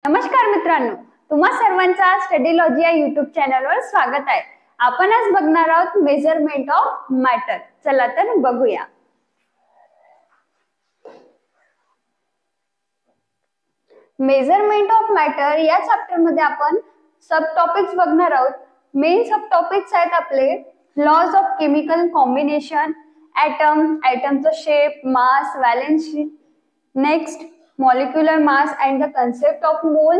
नमस्कार मित्रांनो, तुम्हा सर्वांचा स्टडीलॉजी या युट्यूब चॅनलवर स्वागत आहे। आपण आज बघणार आहोत मेजरमेंट ऑफ मॅटर। चला तर बघूया। मेजरमेंट ऑफ मॅटर या चॅप्टर मध्ये आपण सब टॉपिक्स बघणार आहोत। मेन सब टॉपिक्स आहेत आपले लॉज ऑफ केमिकल कॉम्बिनेशन, ॲटमचा shape, mass, valency, next molecular mass and the concept of mole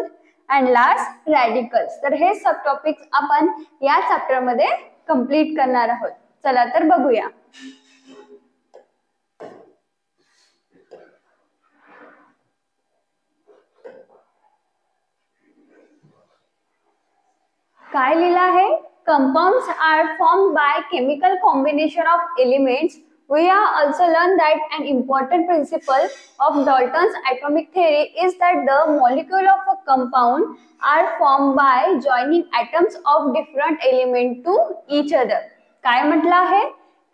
and last radicals। तर हे सब टॉपिक्स आपण या चॅप्टर मध्ये कंप्लीट करणार आहोत। चला तर बघूया। काय लिहिलं आहे? Compounds are formed by chemical combination of elements. We have also learned that an important principle of Dalton's atomic theory is that the molecule of a compound are formed by joining atoms of different element to each other। काय म्हटलं आहे?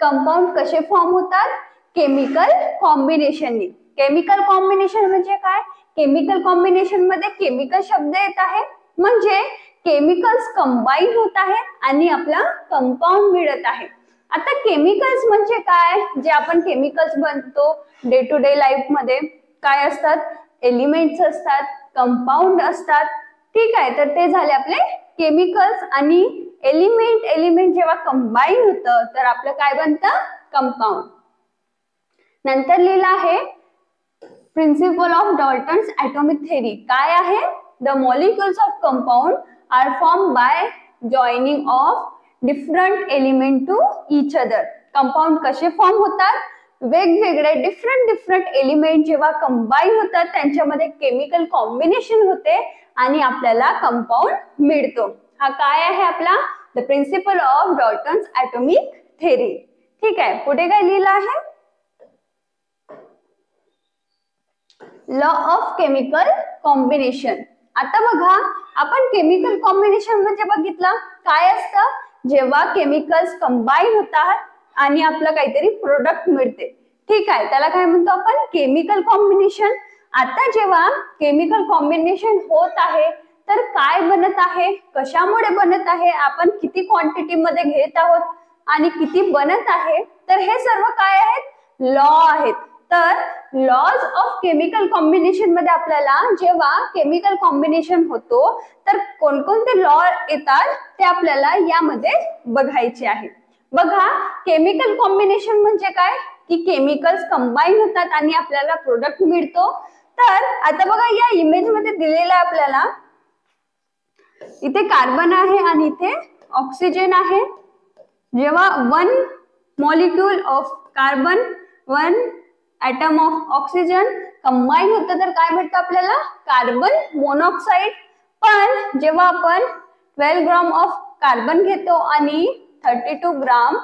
Compound कसे form होतात? Chemical कॉम्बिनेशननी। Chemical combination म्हणजे काय? Chemical combination मध्ये chemical शब्द येत आहे, म्हणजे केमिकल्स कंबाईन होत आहेत आणि आपला कंपाउंड मिळत आहे। आता केमिकल्स म्हणजे काय? जे आपण केमिकल्स बनतो डे टू डे लाईफ मध्ये काय असतात? एलिमेंट्स असतात, कंपाउंड असतात, ठीक आहे। तर ते झाले आपले केमिकल्स। आणि एलिमेंट जेव्हा कंबाईन होतं तर आपलं काय बनतं? कंपाउंड। नंतर लिहिलं आहे principle of Dalton's atomic theory. काय आहे? The molecules of compound are form by joining of different element to each other. Compound कसे फॉर्म होतात? वेगवेगळे डिफरंट एलिमेंट जेव्हा कंबाईन होतात त्यांच्यामध्ये केमिकल कॉम्बिनेशन होते आणि आपल्याला कंपाउंड मिळतो। हा काय आहे आपला? The principle of Dalton's atomic theory. ठीक आहे, पुढे काय लिहिलं आहे? Law of chemical combination. आता बघा, आपण केमिकल कॉम्बिनेशन म्हणजे बघितलं काय असतं? जेव्हा केमिकल्स कंबाईन होतात आणि आपलं काहीतरी प्रोडक्ट मिळते, ठीक आहे, त्याला काय म्हणतो आपण? Chemical combination. आता जेव्हा केमिकल कॉम्बिनेशन होत आहे तर काय बनत आहे, कशामुळे बनत आहे, आपण किती क्वांटिटी मध्ये घेत आहोत आणि किती बनत आहे, तर हे सर्व काय आहेत? लॉ आहेत। तर लॉज ऑफ केमिकल कॉम्बिनेशन मध्ये आपल्याला जेव्हा केमिकल कॉम्बिनेशन होतो तर कोणकोणते लॉ येतात ते आपल्याला यामध्ये बघायचे आहे। बघा, केमिकल कॉम्बिनेशन म्हणजे काय? की केमिकल्स कंबाईन होतात आणि आपल्याला प्रोडक्ट मिळतो। तर आता बघा, या इमेज मध्ये दिलेला आपल्याला इथे कार्बन आहे आणि इथे ऑक्सिजन आहे। जेव्हा one molecule of carbon, one atom of oxygen combine होतं तर काय भेटतं आपल्याला? Carbon monoxide. पण जेव्हा आपण 12 ग्राम ऑफ कार्बन घेतो आणि 32 ग्राम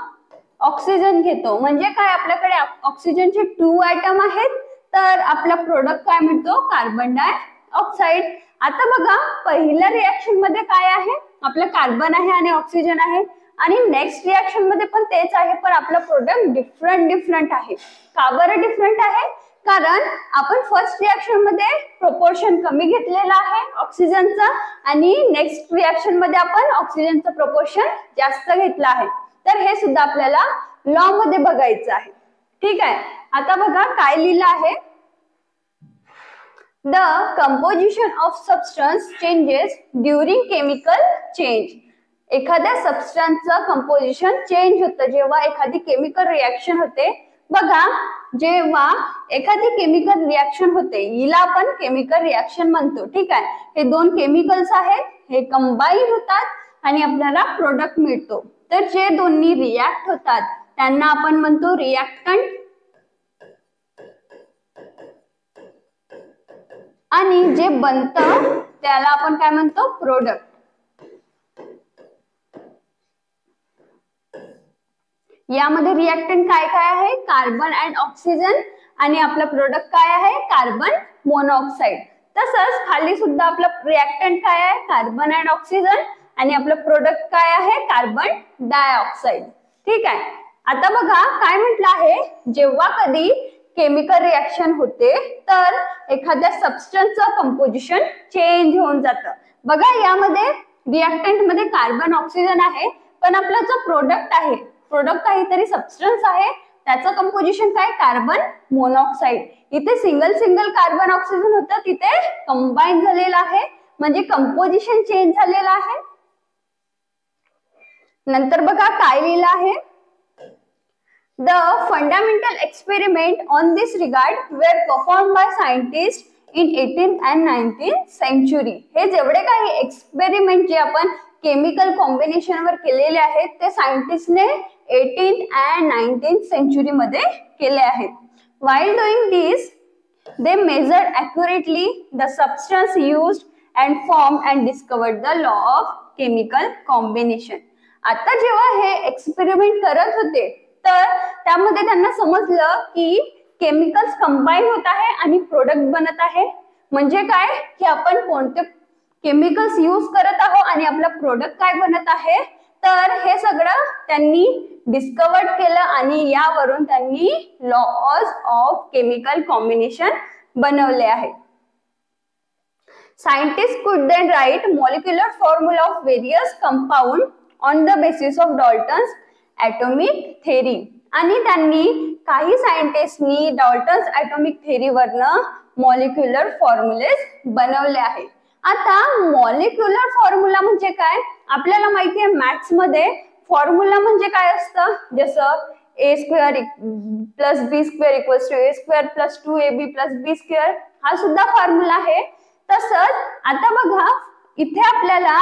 ऑक्सिजन घेतो, म्हणजे काय? आपल्याकडे ऑक्सिजनचे 2 ॲटम आहेत, तर आपला प्रोडक्ट काय मिळतो? Carbon dioxide. आता बघा, पहिल्या रिएक्शन मध्ये काय आहे? आपलं कार्बन आहे आणि ऑक्सिजन आहे, आणि नेक्स्ट रिएक्शन मध्ये पण तेच आहे, पण आपला प्रोडक्ट डिफरंट आहे। का बरं डिफरंट आहे? कारण आपण फर्स्ट रिएक्शन मध्ये प्रोपोर्शन कमी घेतलेला आहे ऑक्सिजनचा आणि नेक्स्ट रिएक्शन मध्ये आपण ऑक्सिजनचा प्रोपोर्शन जास्त घेतला आहे। तर हे सुद्धा आपल्याला लॉ मध्ये बघायचं आहे, ठीक आहे। आता बघा काय लिहिलं आहे? The composition of substance changes during chemical change. एखाद्या सबस्टन्सचं कंपोजिशन चेंज होतं जेव्हा एखादी केमिकल रिएक्शन होते। बघा, जेव्हा एखादी केमिकल रिएक्शन होते, हिला आपण केमिकल रिएक्शन म्हणतो, ठीक आहे। हे दोन केमिकल्स आहेत, हे कंबाईन होतात आणि आपल्याला प्रोडक्ट मिळतो। तर जे दोन्ही रिएक्ट होतात त्यांना आपण म्हणतो रिएक्टंट, आणि जे बनतं त्याला आपण काय म्हणतो? प्रोडक्ट। यामध्ये रिएक्टंट काय काय आहे? कार्बन अँड ऑक्सिजन, आणि आपलं प्रोडक्ट काय आहे? Carbon monoxide. तसंच खाली सुद्धा आपलं रिएक्टंट काय आहे? कार्बन अँड ऑक्सिजन, आणि आपलं प्रोडक्ट काय आहे? कार्बन डायऑक्साइड, ठीक आहे। आता बघा काय म्हटलं आहे? जेव्हा कधी केमिकल रिएक्शन होते तर एखाद्या सबस्टन्सचं कंपोजिशन चेंज होऊन जातं. बघा यामध्ये रिएक्टंट मध्ये कार्बन ऑक्सिजन आहे, पण आपला जो प्रोडक्ट आहे, प्रोडक्ट काहीतरी सबस्टन्स आहे, त्याचं कंपोजिशन काय, कार्बन मोनॉक्साईड. इथे सिंगल सिंगल कार्बन ऑक्सिजन होतं, तिथे कंबाईन झालेलं आहे, म्हणजे कंपोजिशन चेंज झालेलं आहे. नंतर बघा काय लिहिलं आहे, The fundamental experiment on this regard were performed by scientists in 18th and 19th century. हे जेवढे काही एक्सपेरिमेंट जे आपण केमिकल कॉम्बिनेशन वर केलेले आहेत ते सायंटिस्टने 18th and 19th सेंचुरी मध्ये केले आहेत. While doing this, they measured accurately the substance used and formed and discovered the law of chemical combination. आता जेव्हा हे एक्सपेरिमेंट करत होते तर त्यामध्ये त्यांना समजलं की केमिकल्स कंबाईन होत आहे आणि प्रोडक्ट बनत आहे. म्हणजे काय की आपण कोणते केमिकल्स यूज करत आहोत आणि आपला प्रोडक्ट काय बनत आहे, तर हे सगळं त्यांनी डिस्कवर्ड केलं आणि यावरून त्यांनी लॉज ऑफ केमिकल कॉम्बिनेशन बनवले आहे. Scientist could then write molecular formula of various compound on the basis of Dalton's atomic theory. आणि त्यांनी काही सायंटिस्टनी डॉल्टन्स ॲटॉमिक थेरीवरनं मॉलिक्युलर फॉर्म्युलेस बनवले आहेत. आता मॉलिक्युलर फॉर्म्युला म्हणजे काय, आपल्याला माहिती आहे मॅथ्स मध्ये फॉर्म्युला म्हणजे काय असतं, जसं a square plus B square equals to a square plus 2ab plus B square, हा सुद्धा फॉर्म्युला आहे. तसंच आता बघा इथे आपल्याला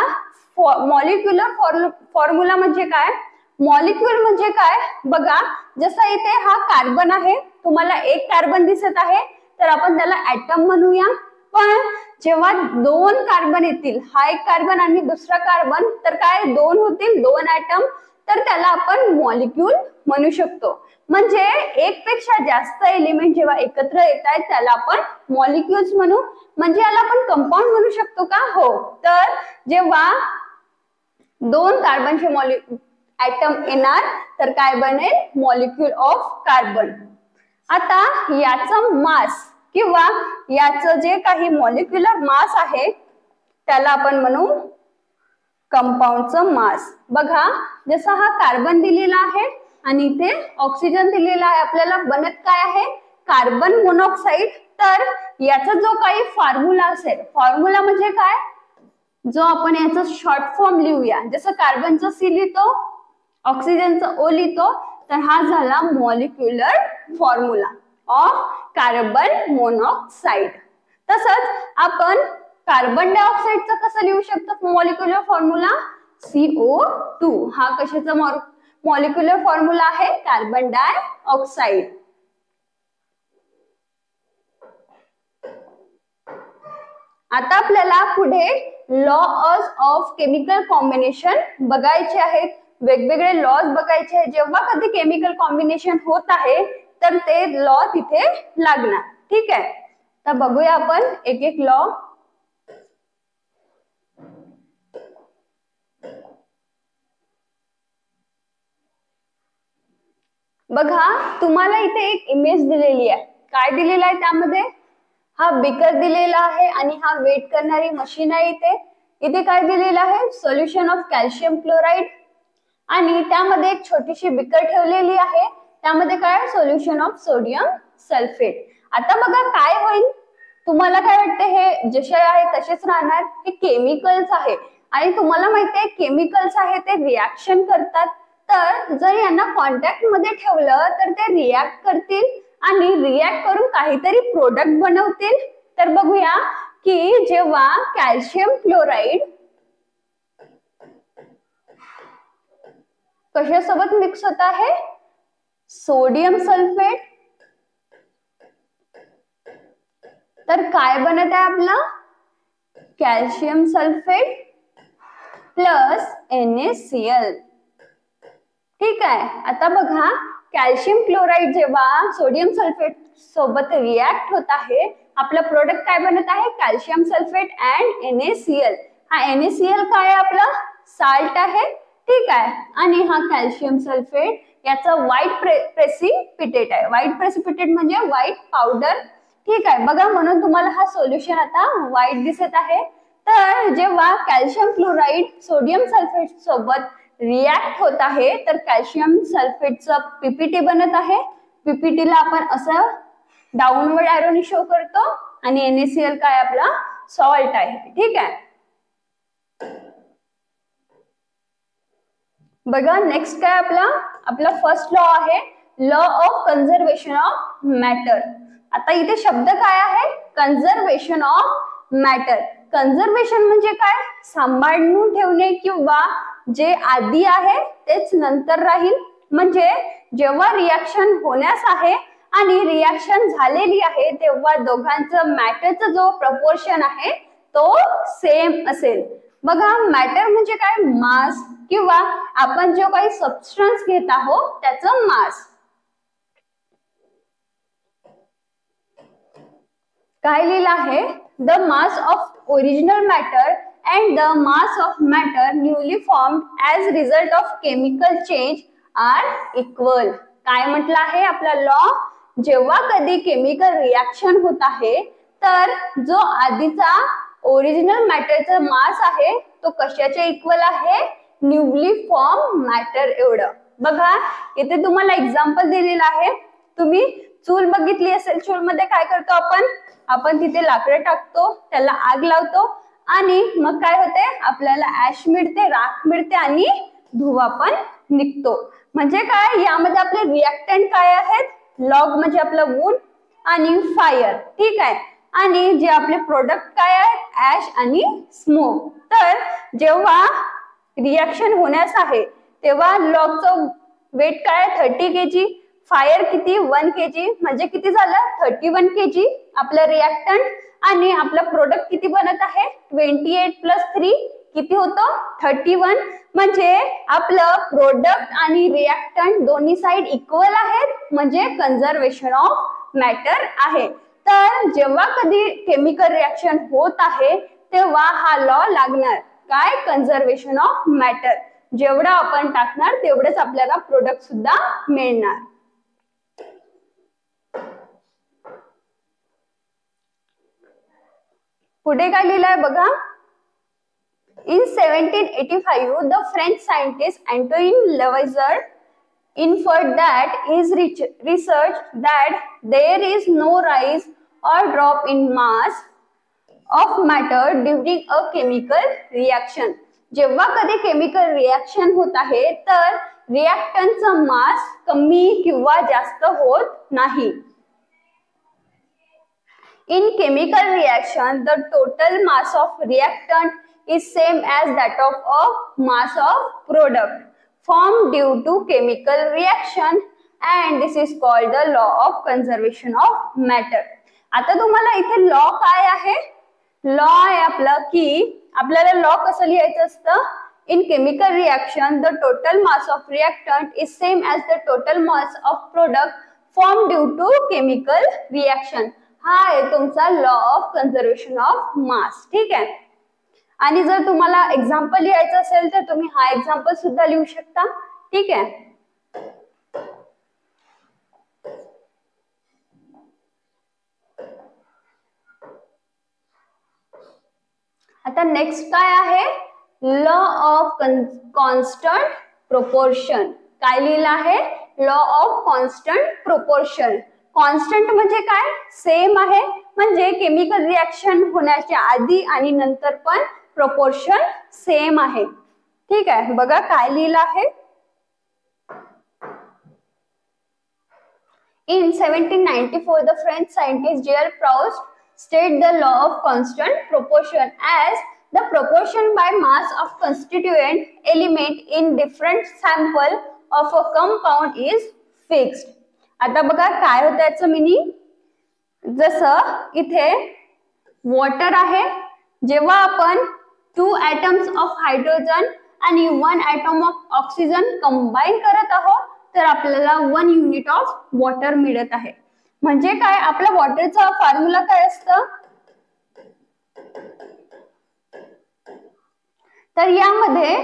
मॉलिक्युलर फॉर्म्युला म्हणजे काय, मॉलिक्यूल म्हणजे काय, बघा जसं इथे हा कार्बन आहे, तुम्हाला एक कार्बन दिसत आहे तर आपण त्याला ऍटम म्हणूया. पण जेव्हा दोन कार्बन येतील, हा एक कार्बन आणि दुसरा कार्बन, तर काय दोन होतील, दोन ऍटम, तर त्याला आपण मॉलिक्यूल म्हणू शकतो. म्हणजे एक पेक्षा जास्त एलिमेंट जेव्हा एकत्र येत आहेत त्याला आपण मॉलिक्युल्स म्हणू. म्हणजे याला आपण कंपाऊंड म्हणू शकतो का, हो. तर जेव्हा दोन कार्बनचे ऍटम येणार तर काय बनेल, मॉलिक्यूल ऑफ कार्बन. आता याचं मास किंवा याचं जे काही मॉलिक्युलर मास आहे त्याला आपण म्हणू कंपाऊंडचं मास. बघा जसा हा कार्बन दिलेला आहे आणि इथे ऑक्सिजन दिलेला आहे, आपल्याला बनत काय आहे, कार्बन मोनॉक्साईड. तर याचा जो काही फॉर्म्युला असेल, फॉर्म्युला म्हणजे काय, जो आपण याचा शॉर्ट फॉर्म लिहूया, जसं कार्बनचं सी लिहितो, ऑक्सिजनचं ओ लिहितो, तर हा झाला molecular formula of carbon monoxide. तसंच आपण कार्बन डायऑक्साईडचं कसं लिहू शकतो मॉलिक्युलर फॉर्म्युला, CO2. हा कशाचा मॉलिक्युलर फॉर्म्युला आहे, कार्बन डायऑक्साईड. आता आपल्याला पुढे लॉज ऑफ केमिकल कॉम्बिनेशन बघायचे आहेत, वेगवेगळे लॉज बघायचे आहेत. जेव्हा कधी केमिकल कॉम्बिनेशन होत आहे तर ते लॉ तिथे लागणार. ठीक आहे, तर बघूया आपण एक एक लॉ. बघा तुम्हाला इथे एक इमेज दिलेली आहे, काय दिलेलं आहे त्यामध्ये, हा बिकर दिलेला आहे आणि हा वेट करणारी मशीन आहे. इथे काय दिलेलं आहे, सोल्युशन ऑफ कॅल्शियम क्लोराईड, आणि त्यामध्ये एक छोटीशी बिकर ठेवलेली आहे, त्यामध्ये काय, सोल्युशन ऑफ सोडियम सल्फेट. आता बघा काय होईल, तुम्हाला काय वाटते, हे जसे आहे तसेच राहणार, हे केमिकल्स आहे आणि तुम्हाला माहिती आहे केमिकल्स आहे ते रिॲक्शन करतात. तर जर यांना कॉन्टॅक्ट मध्ये ठेवलं तर ते रिॲक्ट करतील आणि रिॲक्ट करून काहीतरी प्रोडक्ट बनवतील. तर बघूया की जेव्हा कॅल्शियम क्लोराईड कशासोबत मिक्स होत आहे, सोडियम सल्फेट, तर काय बनत आहे आपला, कॅल्शियम सल्फेट प्लस NaCl. ठीक आहे, आता बघा कॅल्शियम क्लोराईड जेव्हा सोडियम सल्फेट सोबत रिॲक्ट होत आहे, आपला प्रोडक्ट काय बनत आहे, कॅल्शियम सल्फेट अँड NaCl. हा NaCl काय आहे, आपला साल्ट आहे. ठीक आहे, आणि हा कॅल्शियम सल्फेट याचं व्हाईट प्रेसिपिटेट आहे. व्हाईट प्रेसिपिटेट म्हणजे व्हाईट पावडर. ठीक आहे, बघा म्हणून तुम्हाला हा सोल्युशन आता व्हाईट दिसत आहे. तर जेव्हा कॅल्शियम क्लोराईड सोडियम सल्फेट सोबत रिॲक्ट होत आहे तर कॅल्शियम सल्फेटचं पीपीटी बनत आहे. पीपीटीला आपण असं डाऊनवर्ड एरोने शो करतो आणि NaCl काय आपला सॉल्ट आहे. ठीक आहे, बघा नेक्स्ट काय आपला फर्स्ट लॉ आहे law of conservation of matter. आता इथे शब्द काय आहे? Conservation of matter. कन्झर्वेशन म्हणजे काय? सांभाळून ठेवणे किंवा जे आधी आहे तेच नंतर राहील. म्हणजे जेव्हा रिॲक्शन होण्यास आहे आणि रिॲक्शन झालेली आहे तेव्हा दोघांचं मॅटरचा जो प्रपोर्शन आहे तो सेम असेल. बघा मॅटर म्हणजे काय? मास किंवा आपण जो काही सबस्टन्स घेत आहोत त्याचं मास. काय लिहिलं आहे? The mass of original matter and the mass of matter newly formed as result of chemical change are equal. काय म्हटलं आहे आपला लॉ? जेव्हा कधी केमिकल रिॲक्शन होत आहे तर जो आधीचा ओरिजिनल मॅटरचा मास आहे तो कशाच्या इक्वल आहे? न्यूली फॉर्म मॅटर एवढं. बघा इथे तुम्हाला एक्झाम्पल दिलेलं आहे. तुम्ही चूल बघितली असेल. चूल मध्ये काय करतो आपण तिथे लाकडं टाकतो, त्याला आग लावतो आणि मग काय होते? आपल्याला ऍश मिळते, राख मिळते आणि धुवा पण निघतो. म्हणजे काय? यामध्ये आपले रिॲक्टंट काय आहेत? लॉग म्हणजे आपलं वूड आणि फायर. ठीक आहे, आणि जे आपले प्रोडक्ट काय आहेत? ऍश आणि स्मोक. तर जेव्हा रिॲक्शन होण्यास आहे तेव्हा लॉगचं वेट काय? 30 kg. फायर किती? 1 kg. म्हणजे किती झालं? 31 kg आपलं रिॲक्टंट. आणि आपलं प्रोडक्ट किती बनत आहे? 28 + 3 किती होतं? 31. म्हणजे आपलं प्रोडक्ट आणि रिॲक्टंट दोन्ही साइड इक्वल आहेत, म्हणजे कन्झर्वेशन ऑफ मॅटर आहे. तर जेव्हा कधी केमिकल रिॲक्शन होत आहे तेव्हा हा लॉ लागणार. काय? Conservation of matter. जेवढं आपण टाकणार तेवढंच आपल्याला प्रोडक्ट सुद्धा मिळणार. पुढे काय लिहिलंय बघा. In 1785, the French scientist Antoine Lavoisier inferred that his research that there is no rise or drop in mass of matter during a chemical reaction. जेव्हा कधी केमिकल रिॲक्शन होत आहे तर रिॲक्टंटचा मास कमी किंवा जास्त होत नाही. In chemical reaction, the total mass of reactant is same as that of a mass of product formed due to chemical reaction, and this is called the law of conservation of matter. आता तुम्हाला इथे law काय आहे? Law आहे आपलं की आपल्याला law कसं लिहायचं असतं? In chemical reaction, the total mass of reactant is same as the total mass of product formed due to chemical reaction. हा आहे तुमचा law of conservation of mass. ठीक आहे, आणि जर तुम्हाला एक्झाम्पल लिहायचं असेल तर तुम्ही हा एक्झाम्पल सुद्धा लिहू शकता. ठीक आहे, आता नेक्स्ट काय आहे? Law of constant proportion. काय लिहिलं आहे? Law of constant proportion. Constant म्हणजे काय? सेम आहे. म्हणजे केमिकल रिॲक्शन होण्याच्या आधी आणि नंतर पण प्रोपोर्शन सेम आहे. ठीक आहे, बघा काय लिहिलं आहे. In 1794, the French scientist Gilles Proust stated the law of constant proportion as the proportion by mass of constituent element in different sample of a compound is fixed. आता बघा काय होतं याचं मिनिंग. जसं इथे वॉटर आहे, जेव्हा आपण 2 atoms ऑफ हायड्रोजन आणि 1 atom ऑफ ऑक्सिजन कंबाईन करत आहोत तर आपल्याला 1 युनिट ऑफ वॉटर मिळत आहे. म्हणजे काय? आपला वॉटरचा फॉर्म्युला काय असतं? तर यामध्ये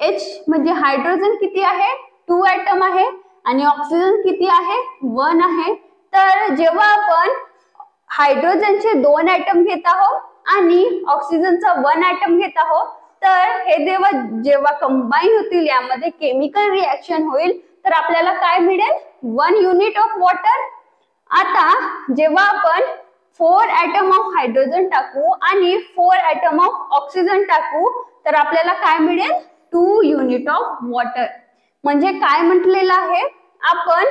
H म्हणजे हायड्रोजन किती आहे? 2 ऍटम आहे आणि ऑक्सिजन किती आहे 1 आहे. तर जेव्हा आपण हायड्रोजनचे 2 ऍटम घेत आहोत आणि ऑक्सिजनचा 1 ऍटम घेत आहोत, तर हे जेव्हा कंबाईन होतील यामध्ये केमिकल रिएक्शन होईल, तर आपल्याला काय मिळेल 1 युनिट ऑफ वॉटर. आता जेव्हा आपण 4 ऍटम ऑफ हायड्रोजन टाकू आणि 4 ऍटम ऑफ ऑक्सिजन टाकू, तर आपल्याला काय मिळेल 2 युनिट ऑफ वॉटर. म्हणजे काय म्हटलेलं आहे, आपण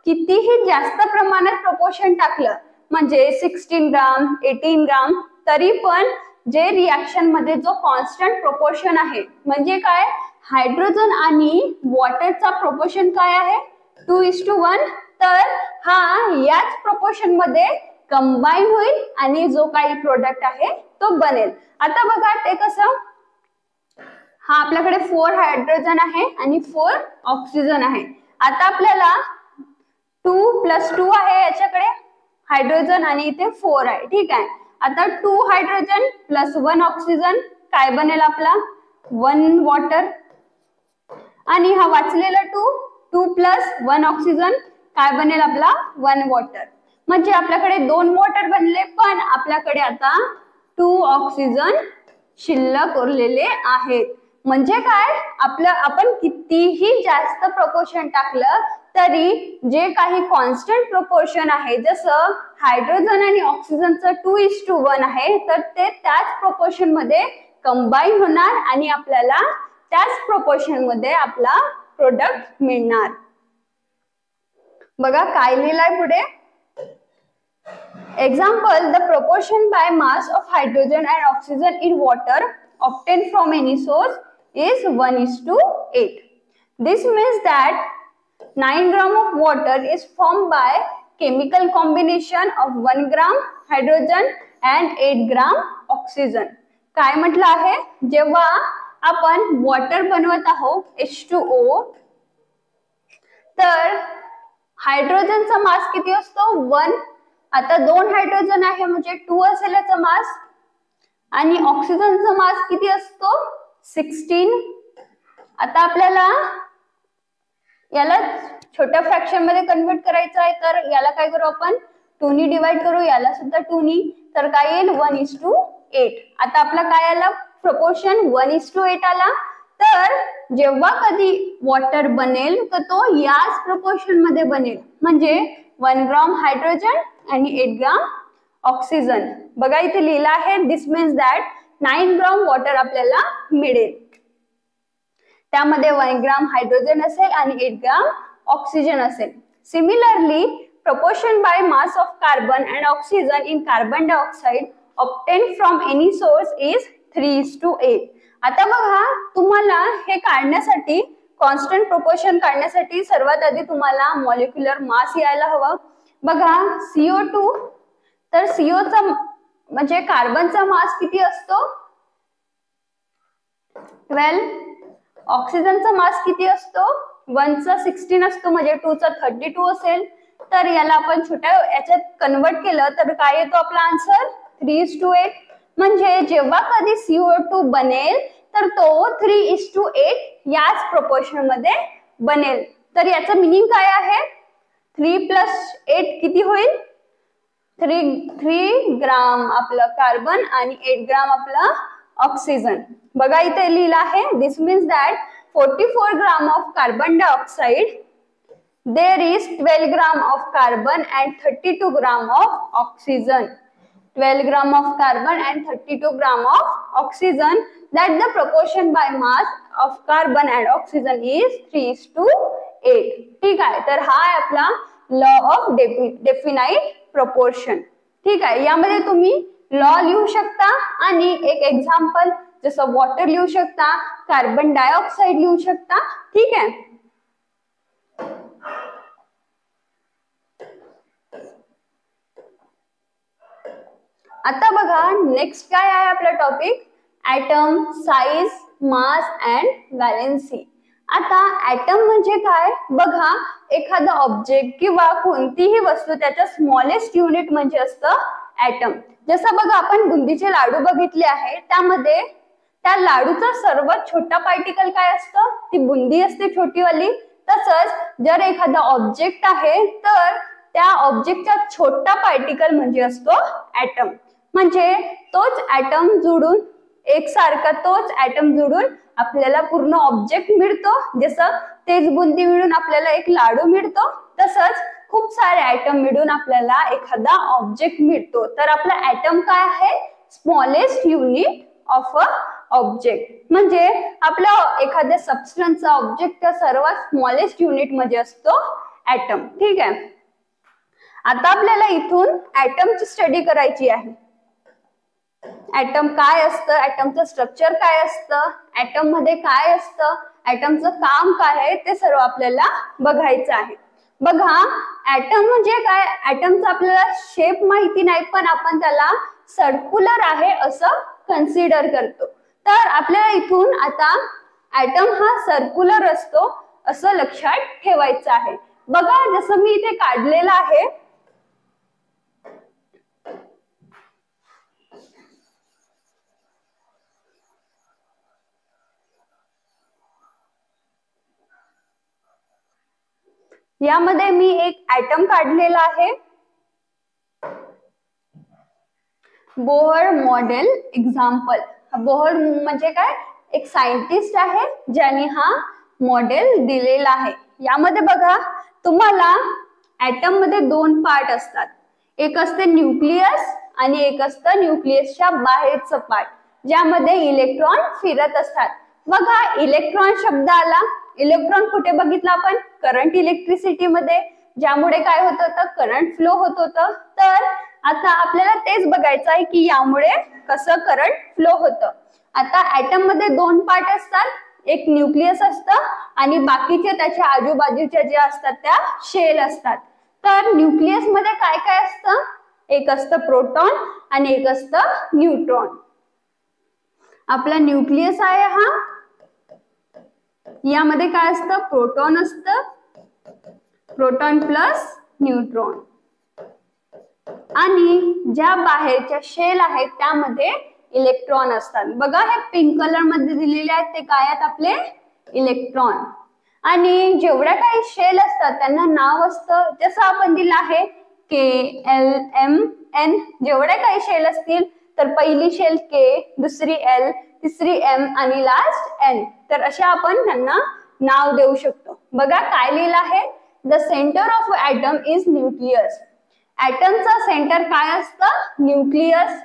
कितीही जास्त प्रमाणात प्रपोर्शन टाकलं म्हणजे 16 ग्राम 18 ग्राम, तरी पण जे रिएक्शन मध्ये जो कॉन्स्टंट प्रोपोर्शन आहे, म्हणजे काय हायड्रोजन आणि वॉटरचा प्रोपोर्शन काय आहे 2:1, तर हा याच प्रोपोर्शन मध्ये कंबाईन होईल आणि जो काही प्रोडक्ट आहे तो बनेल. आता बघा ते कसं, हा आपल्याकडे 4 हायड्रोजन आहे आणि 4 ऑक्सिजन आहे. आता आपल्याला 2 + 2 आहे याच्याकडे हायड्रोजन आणि इथे 4 आहे. ठीक आहे. आता 2 हायड्रोजन + 1 ऑक्सिजन काय बनेल आपला 1 वॉटर. आणि हा वाचलेला 2 + 1 ऑक्सिजन काय बनेल आपला 1 वॉटर. म्हणजे आपल्याकडे 2 वॉटर बनले, पण आपल्याकडे आता 2 ऑक्सिजन शिल्लक उरलेले आहेत. म्हणजे काय आपण कितीही जास्त प्रोपोर्शन टाकलं तरी जे काही कॉन्स्टंट प्रोपोर्शन आहे, जसं हायड्रोजन आणि ऑक्सिजनचं 2:1 आहे, तर ते त्याच प्रोपोर्शन मध्ये कंबाईन होणार आणि आपल्याला त्याच प्रोपोर्शन मध्ये आपला प्रोडक्ट मिळणार. बघा काय लिहिलंय पुढे, example the proportion by mass of hydrogen and oxygen in water obtained from any source is 1:8. This means that 9 gram of water is formed by chemical combination of 1 gram hydrogen and 8 gram oxygen. काय म्हटलं आहे, जेव्हा आपण water बनवत आहोत H2O, तर हायड्रोजनचा मास किती असतो 1. आता 2 हायड्रोजन आहे म्हणजे 2 असेल याचा मास, आणि ऑक्सिजनचा मास किती असतो 16. आता आपल्याला याला छोट्या फ्रॅक्शन मध्ये कन्वर्ट करायचं आहे, तर याला काय करू आपण 2 नी डिवाइड करू, याला सुद्धा 2 नी, तर काय येईल 1:8. आता आपला काय आला प्रोपोर्शन 1:8 आला. तर जेव्हा कधी वॉटर बनेल तर तो याच प्रोपोर्शन मध्ये बनेल, म्हणजे 1 ग्राम हायड्रोजन आणि 8 ग्राम ऑक्सिजन. बघा इथे लिहिलं आहे, this means that 9 gram water आपल्याला मिळेल. त्यामध्ये 1 ग्राम हायड्रोजन असेल आणि 8 ग्राम ऑक्सिजन असेल. Similarly proportion by mass of carbon and oxygen in carbon dioxide obtained from any source is 3:8. आता बघा तुम्हाला हे काढण्यासाठी, कॉन्स्टंट प्रोपोर्शन काढण्यासाठी सर्वात आधी तुम्हाला मॉलिक्युलर मास यायला हवं. बघा CO2, तर CO चा म्हणजे कार्बनचा मास किती असतो 12. ऑक्सिजनचा मास किती असतो 1 चा 16 असतो, म्हणजे 2 चा 32 असेल. तर याला आपण छोट्या याच्यात कन्वर्ट केलं तर काय येतो आपला आन्सर 3:8. म्हणजे जेव्हा कधी CO2 बनेल तर तो 3:8 याच प्रोपोर्शन मध्ये बनेल. तर याचं मिनिंग काय आहे, 3 + 8 किती होईल 3 ग्राम आपलं कार्बन आणि 8 ग्राम आपलं ऑक्सिजन. बघा इथे लिहिलं आहे, this means that 44 gram of carbon dioxide, there is 12 gram of carbon and 32 gram of oxygen. 12 gram of carbon and 32 gram of oxygen, that the proportion by mass of carbon and oxygen is 3:8. ठीक आहे. तर हा आहे आपला law of definite proportion. ठीक आहे. यामध्ये तुम्ही लॉ लिहू शकता आणि एक एक्झाम्पल जसं वॉटर लिहू शकता, कार्बन डायऑक्साइड लिहू शकता. ठीक आहे. आता बघा नेक्स्ट काय आहे आपला topic, atom, size, mass and valency. आता ऍटम म्हणजे काय, बघा एखादा ऑब्जेक्ट किंवा कोणतीही वस्तू त्याच्या स्मॉलेस्ट युनिट म्हणजे असतं ऍटम. जसं बघा आपण बुंदीचे लाडू बघितले आहे, त्यामध्ये त्या लाडूचा सर्वात छोटा पार्टिकल काय असतं, ती बुंदी असते छोटीवाली, तसंच जर एखादा ऑब्जेक्ट आहे तर त्या ऑब्जेक्टचा छोटा पार्टिकल म्हणजे असतो ऍटम. म्हणजे तोच ऍटम जुडून एकसारखा तोच ऍटम जुडून आपल्याला पूर्ण ऑब्जेक्ट मिळतो. जसं तेज बुंदी मिळून आपल्याला एक लाडू मिळतो, तसंच खूप सारे ऍटम मिळून आपल्याला एखादा ऑब्जेक्ट मिळतो. तर आपला ऍटम काय आहे? Smallest unit of a object. म्हणजे आपल्या एखाद्या सबस्टन्सचा ऑब्जेक्टचा सर्वात स्मॉलेस्ट युनिट म्हणजे असतो ऍटम. ठीक आहे. आता आपल्याला इथून ऍटमची स्टडी करायची आहे. ऍटम काय असतं, ऍटमचं स्ट्रक्चर काय असतं, ऍटम मध्ये काय असतं, ऍटमचं काम काय आहे ते सर्व आपल्याला बघायचं आहे. बघा, ऍटम म्हणजे काय? ऍटमचा आपल्याला शेप माहिती नाही, पण आपण त्याला सर्क्युलर आहे असं कन्सिडर करतो. तर आपल्याला इथून आता ऍटम हा सर्क्युलर असतो असं लक्षात ठेवायचं आहे. बघा, जसं मी इथे काढलेलं आहे, यामध्ये मी एक ऍटम काढलेला आहे. Bohr model example. बोहर म्हणजे काय? एक सायंटिस्ट आहे ज्याने हा मॉडेल दिलेला आहे. यामध्ये बघा, तुम्हाला ऍटम मध्ये दोन पार्ट असतात. एक असते न्यूक्लियस आणि एक असतं न्यूक्लियसच्या बाहेरचं पार्ट, ज्यामध्ये इलेक्ट्रॉन फिरत असतात. बघा, इलेक्ट्रॉन शब्द आला. इलेक्ट्रॉन कुठे बघितला आपण? करंट इलेक्ट्रिसिटी मध्ये, ज्यामुळे काय होत होतं? करंट फ्लो होत होतं. तर आता आपल्याला तेच बघायचं आहे की यामुळे कसं करंट फ्लो होतं. आता ऍटम मध्ये दोन पार्ट असतात. एक न्यूक्लियस असतं आणि बाकीचे त्याच्या आजूबाजूच्या ज्या असतात त्या शेल असतात. तर न्यूक्लियस मध्ये काय काय असतं? एक असतं प्रोटॉन आणि एक असतं न्यूट्रॉन. आपला न्यूक्लियस आहे हा, यामध्ये काय असतं? प्रोटॉन असतं, प्रोटॉन प्लस न्यूट्रॉन. आणि ज्या बाहेरच्या शेल आहेत त्यामध्ये इलेक्ट्रॉन असतात. बघा, हे पिंक कलर मध्ये दिलेले आहेत ते काय आहेत? आपले इलेक्ट्रॉन. आणि जेवढ्या काही शेल असतात त्यांना नाव असतं, जसं आपण दिलं आहे KLMN. जेवढ्या काही शेल असतील तर पहिली शेल K, दुसरी L, तिसरी M आणि लास्ट N. तर अशा आपण त्यांना नाव देऊ शकतो. बघा काय लिहिलं आहे? The centre of atom is nucleus. ऍटमचा सेंटर काय असतं? Nucleus.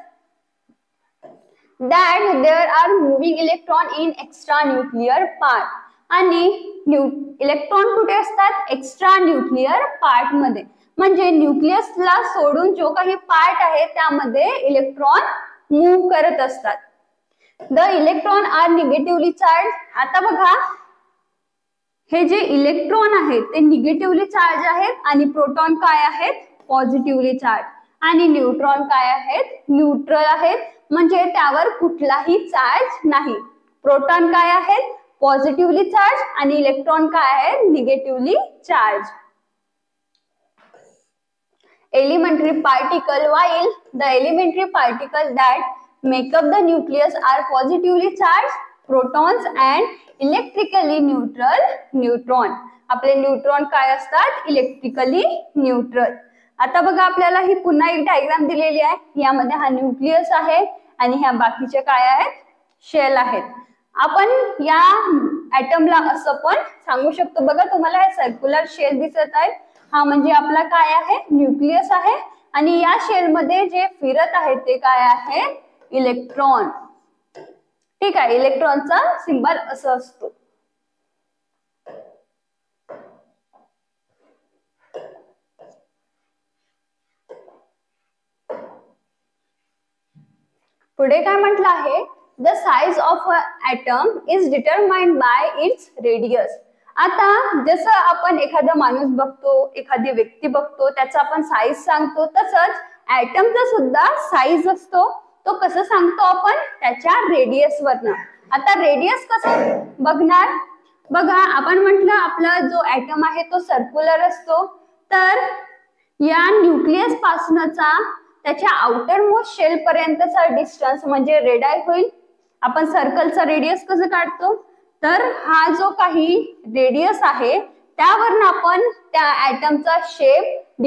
That there are moving electron in extra nuclear part. आणि इलेक्ट्रॉन कुठे असतात? एक्स्ट्रा न्यूक्लियर पार्ट मध्ये. म्हणजे न्यूक्लियसला सोडून जो काही पार्ट आहे त्यामध्ये इलेक्ट्रॉन मूव्ह करत असतात. The electron are negatively charge. आता बघा, हे जे इलेक्ट्रॉन आहेत ते निगेटिव्हली चार्ज आहेत आणि प्रोटॉन काय आहेत? Positively charge. आणि न्यूट्रॉन काय आहेत? न्यूट्रल आहेत, म्हणजे त्यावर कुठलाही चार्ज नाही. प्रोटॉन काय आहेत? पॉझिटिव्हली चार्ज आणि इलेक्ट्रॉन काय आहेत? Negatively charge. Elementary particle. While the elementary particle that make up the nucleus are positively charged protons and electrically neutral neutron. आपले न्यूट्रॉन काय असतात? Electrically neutral. आता बघा, आपल्याला ही पुन्हा एक डायग्राम दिलेली आहे. यामध्ये हा न्यूक्लियस आहे आणि ह्या बाकीचे काय आहेत? शेल आहेत. आपण या ऍटमला असं पण सांगू शकतो. बघा, तुम्हाला हे सर्क्युलर शेल दिसत आहे, हा म्हणजे आपला काय आहे? न्यूक्लियस आहे. आणि या शेल मध्ये जे फिरत आहे ते काय आहे? इलेक्ट्रॉन. ठीक आहे, इलेक्ट्रॉनचा सिंबल असं असतो. पुढे काय म्हटलं आहे? The size of a atom is determined by its radius. आता जसं आपण एखादा माणूस बघतो, एखादी व्यक्ती बघतो, त्याचा आपण साईज सांगतो, तसंच ऍटमचा सुद्धा साईज असतो. तो कसं सांगतो आपण? त्याच्या रेडियस वरनं. आता रेडियस कसं बघणार? बघा, आपण म्हटलं आपला जो ऍटम आहे तो सर्क्युलर असतो. तर या न्यूक्लियस पासूनचा त्याच्या आउटर मोस्ट शेल पर्यंतचा डिस्टन्स म्हणजे रेडियस होईल. आपण सर्कलचा रेडियस कसं काढतो? तर हा जो काही रेडियस आहे त्यावरून आपण त्या ऍटमचा शेप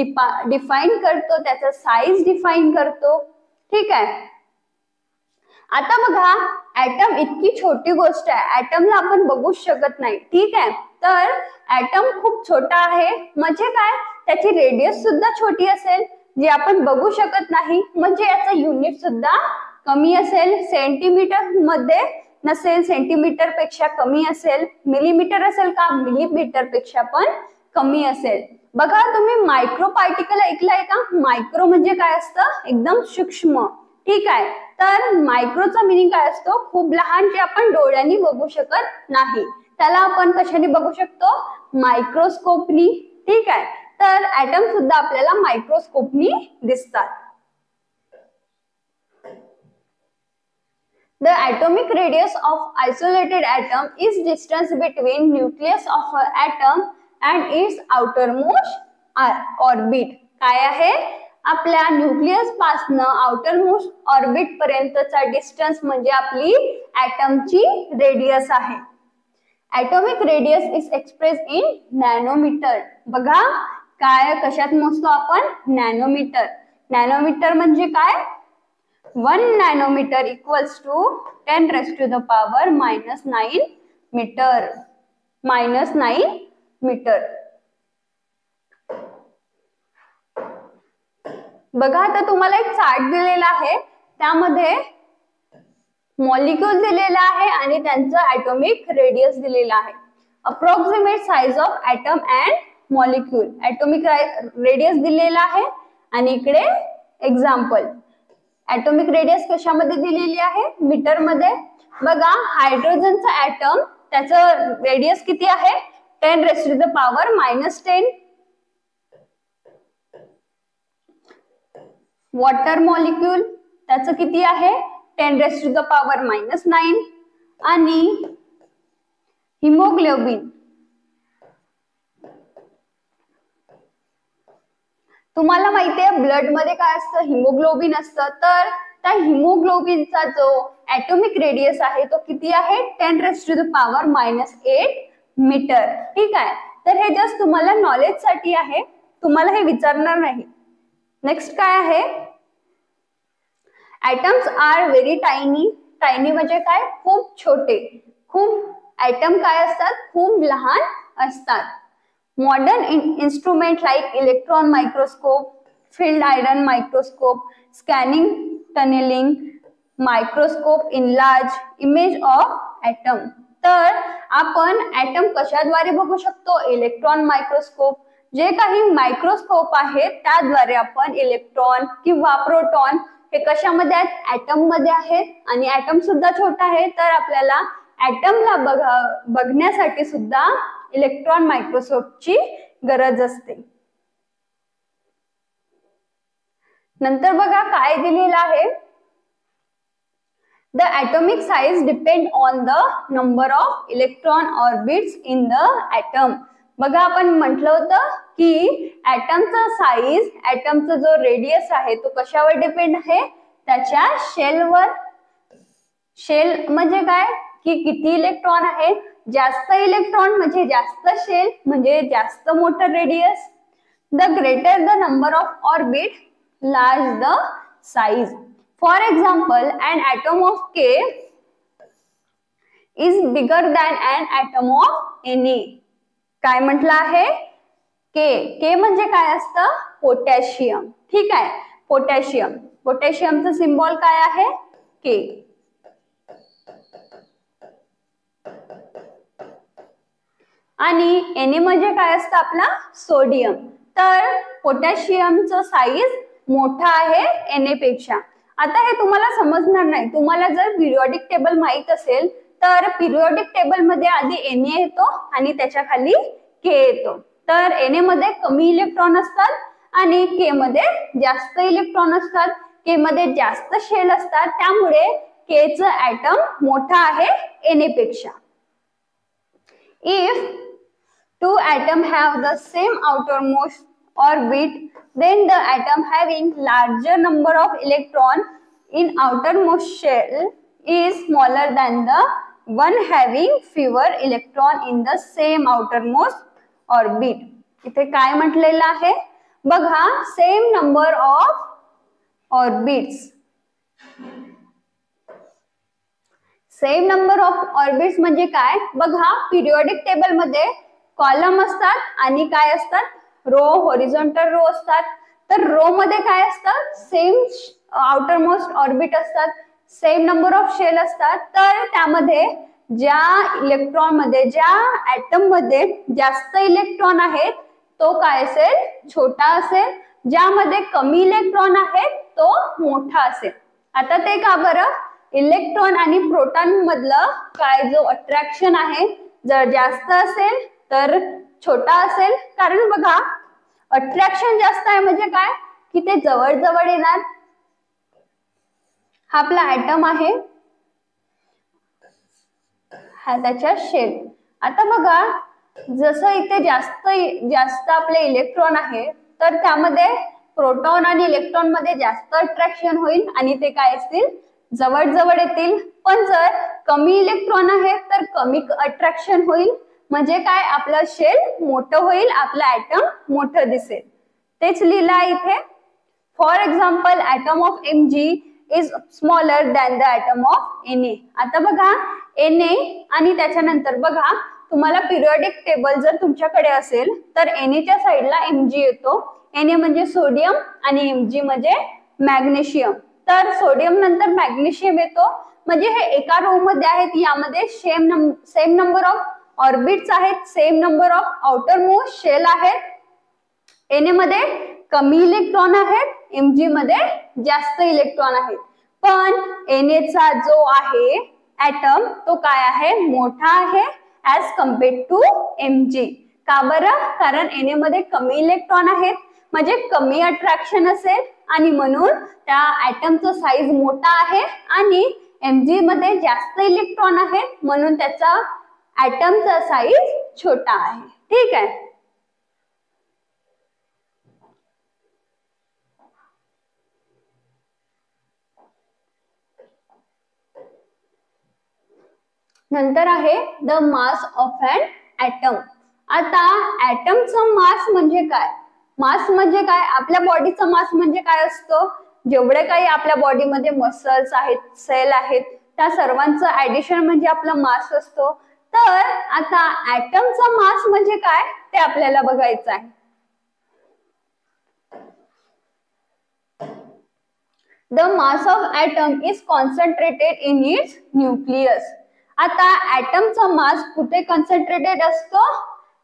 डिफाइन करतो, त्याचा साईज डिफाइन करतो. ठीक आहे. आता बघा, ऍटम इतकी छोटी गोष्ट आहे, ऍटमला आपण बघूच शकत नाही. ठीक आहे. तर ऍटम खूप छोटा आहे म्हणजे काय, त्याची रेडियस सुद्धा छोटी असेल जी आपण बघू शकत नाही, म्हणजे याचं युनिट सुद्धा कमी असेल. सेंटीमीटर मध्ये नसेल, सेंटीमीटर पेक्षा कमी असेल. मिलीमीटर असेल का, मिलीमीटर पेक्षा पण कमी असेल. बघा, तुम्ही मायक्रो पार्टिकल ऐकलाय का? मायक्रो म्हणजे काय असतं, एकदम सूक्ष्म. ठीक आहे. तर मायक्रोचा मिनिंग काय असतो, खूप लहान, जे आपण डोळ्यांनी बघू शकत नाही. त्याला आपण कशाने बघू शकतो, मायक्रोस्कोपनी. ठीक आहे. तर ऍटम सुद्धा आपल्याला मायक्रोस्कोपनी दिसतात. The atomic radius of isolated atom is distance between nucleus of an atom and its outermost orbit. काय आहे, आपल्या न्यूक्लियस पासन आउटरमोस्ट ऑर्बिट पर्यंतचा डिस्टन्स म्हणजे आपली ऍटमची रेडियस आहे. Atomic radius is express in nanometre. बघा, काय कशात मोजतो आपण, नॅनोमीटर. नॅनोमीटर म्हणजे काय, 1 nanometre equals to 10 raised to the power -9 metre. -9 metre. बघा, आता तुम्हाला एक चार्ट दिलेला आहे, त्यामध्ये मॉलिक्यूल दिलेला आहे आणि त्यांचं ऍटॉमिक रेडियस दिलेला आहे. Approximate size of atom and molecule. Atomic radius दिलेला आहे आणि इकडे एक्झाम्पल. ऍटॉमिक रेडियस कशामध्ये दिलेली आहे, मीटर मध्ये. बघा, हायड्रोजनचा ऍटम, त्याचं रेडियस किती आहे, 10 raised to the power -10. Water molecule, त्याचं किती आहे, 10 raised to the power -9. आणि हिमोग्लोबिन, तुम्हाला माहितीये ब्लड मध्ये काय असतं, हिमोग्लोबिन असतं. तर त्या हिमोग्लोबिनचा जो ऍटॉमिक रेडियस आहे तो किती आहे, 10 raised to the power -8 metre. ठीक आहे. तर हे जस्ट तुम्हाला नॉलेज साठी आहे, तुम्हाला हे विचारणार नाही. नेक्स्ट काय आहे, atoms are very tiny. Tiny म्हणजे काय, खूप छोटे. खूप ऍटम काय असतात, खूप लहान असतात. Modern instrument like electron microscope, field iron microscope, scanning tunnelling microscope enlarge image of atom. तर आपण ऍटम कशाद्वारे बघू शकतो, इलेक्ट्रॉन मायक्रोस्कोप. जे काही मायक्रोस्कोप आहेत त्याद्वारे आपण इलेक्ट्रॉन किंवा प्रोटॉन हे कशामध्ये आहेत, ऍटम मध्ये आहेत. आणि ऍटम सुद्धा छोटा आहे, तर आपल्याला ऍटमला बघण्यासाठी सुद्धा इलेक्ट्रॉन मायक्रोस्कोपची गरज असते. नंतर बघा काय दिलेलं आहे, the atomic size depend on the number of electron orbits in the atom. बघा, आपण म्हटलं होतं की ऍटमचा साईज, ऍटमचा जो रेडियस आहे तो कशावर डिपेंड आहे, त्याच्या शेलवर. शेल म्हणजे काय, की किती इलेक्ट्रॉन आहे. जास्त इलेक्ट्रॉन म्हणजे जास्त शेल, म्हणजे जास्त मोठं radius. The greater the number of orbit, large the size. For example, an atom of K is bigger than an atom of Na. काय म्हटलं आहे, के म्हणजे काय असतं, पोटॅशियम. ठीक आहे. पोटॅशियम, पोटॅशियमचं सिम्बॉल काय आहे, के. आणि Na म्हणजे काय असतं, आपला सोडियम. तर पोटॅशियमचं साईज मोठा आहे Na पेक्षा. आता हे तुम्हाला समजणार नाही, तुम्हाला जर पिरियोडिक टेबल माहित असेल तर पिरियोडिक टेबल मध्ये आधी Na येतो आणि त्याच्या खाली K येतो. तर Na मध्ये कमी इलेक्ट्रॉन असतात आणि K मध्ये जास्त इलेक्ट्रॉन असतात. K मध्ये जास्त शेल असतात, त्यामुळे K चं ऍटम मोठा आहे Na पेक्षा. If two atoms have the same outermost orbit, then the atom having larger number of electron in outermost shell is smaller than the one having fewer electron in the same outermost orbit. इथे काय म्हटलेलं आहे बघा, same number of orbits. Same number of orbits म्हणजे काय बघा, periodic table मध्ये column असतात आणि काय असतात, रो, हॉरिझॉन्टल रो असतात. तर रो मध्ये काय असतात, सेम आउटर मोस्ट ऑर्बिट असतात, सेम नंबर ऑफ शेल असतात. तर त्यामध्ये ज्या इलेक्ट्रॉन मध्ये, ज्या ऍटम मध्ये जास्त इलेक्ट्रॉन आहेत तो काय असेल, छोटा असेल. ज्यामध्ये कमी इलेक्ट्रॉन आहेत तो मोठा असेल. आता ते का बरं, इलेक्ट्रॉन आणि प्रोटॉन मधलं काय जो अट्रॅक्शन आहे, जर जास्त असेल तर छोटा असेल. कारण बघा, अट्रॅक्शन जास्त आहे म्हणजे काय की ते जवळ जवळ येणार. हा आपला ऍटम आहे, हा त्याच्या शेल. आता बघा, जसं इथे जास्त आपले इलेक्ट्रॉन आहे तर त्यामध्ये प्रोटॉन आणि इलेक्ट्रॉन मध्ये जास्त अट्रॅक्शन होईल आणि ते काय असतील, जवळ जवळ येतील. पण जर कमी इलेक्ट्रॉन आहे तर कमी अट्रॅक्शन होईल, म्हणजे काय, आपलं शेल मोठं होईल, आपलं ऍटम मोठं दिसेल. तेच लिहिलं आहे इथे. For example, atom of Mg is smaller than the atom of Na. आता बघा, Na आणि त्याच्यानंतर बघा, तुम्हाला पिरियोडिक टेबल जर तुमच्याकडे असेल तर Na च्या साईडला Mg येतो. Na म्हणजे सोडियम आणि Mg म्हणजे मॅग्नेशियम. तर सोडियम नंतर मॅग्नेशियम येतो, म्हणजे हे एका रो मध्ये आहेत. यामध्ये सेम नंबर ऑफ ऑर्बिट्स आहेत, same number of outermost shell आहेत. Na मध्ये कमी इलेक्ट्रॉन आहेत, Mg मध्ये जास्त इलेक्ट्रॉन आहेत. पण Na चा जो आहे ऍटम तो काय आहे, मोठा आहे ऍज कम्पेअर्ड टू Mg. का बरं, कारण Na मध्ये कमी इलेक्ट्रॉन आहेत म्हणजे कमी अट्रॅक्शन असेल आणि म्हणून त्या ऍटमचा साईज मोठा आहे. आणि Mg मध्ये जास्त इलेक्ट्रॉन आहेत म्हणून त्याचा ऍटमचा साईज छोटा आहे. ठीक आहे. नंतर आहे the mass of an atom. आता ऍटमचं मास म्हणजे काय, मास म्हणजे काय, आपल्या बॉडीचा मास म्हणजे काय असतो, जेवढे काही आपल्या बॉडीमध्ये मसल्स आहेत, सेल आहेत, त्या सर्वांचं ऍडिशन म्हणजे आपला मास असतो. तर आता ऍटमचा मास म्हणजे काय ते आपल्याला बघायचं आहे. The mass of atom is concentrated in its nucleus. आता ऍटमचा मास कुठे कॉन्सन्ट्रेटेड असतो,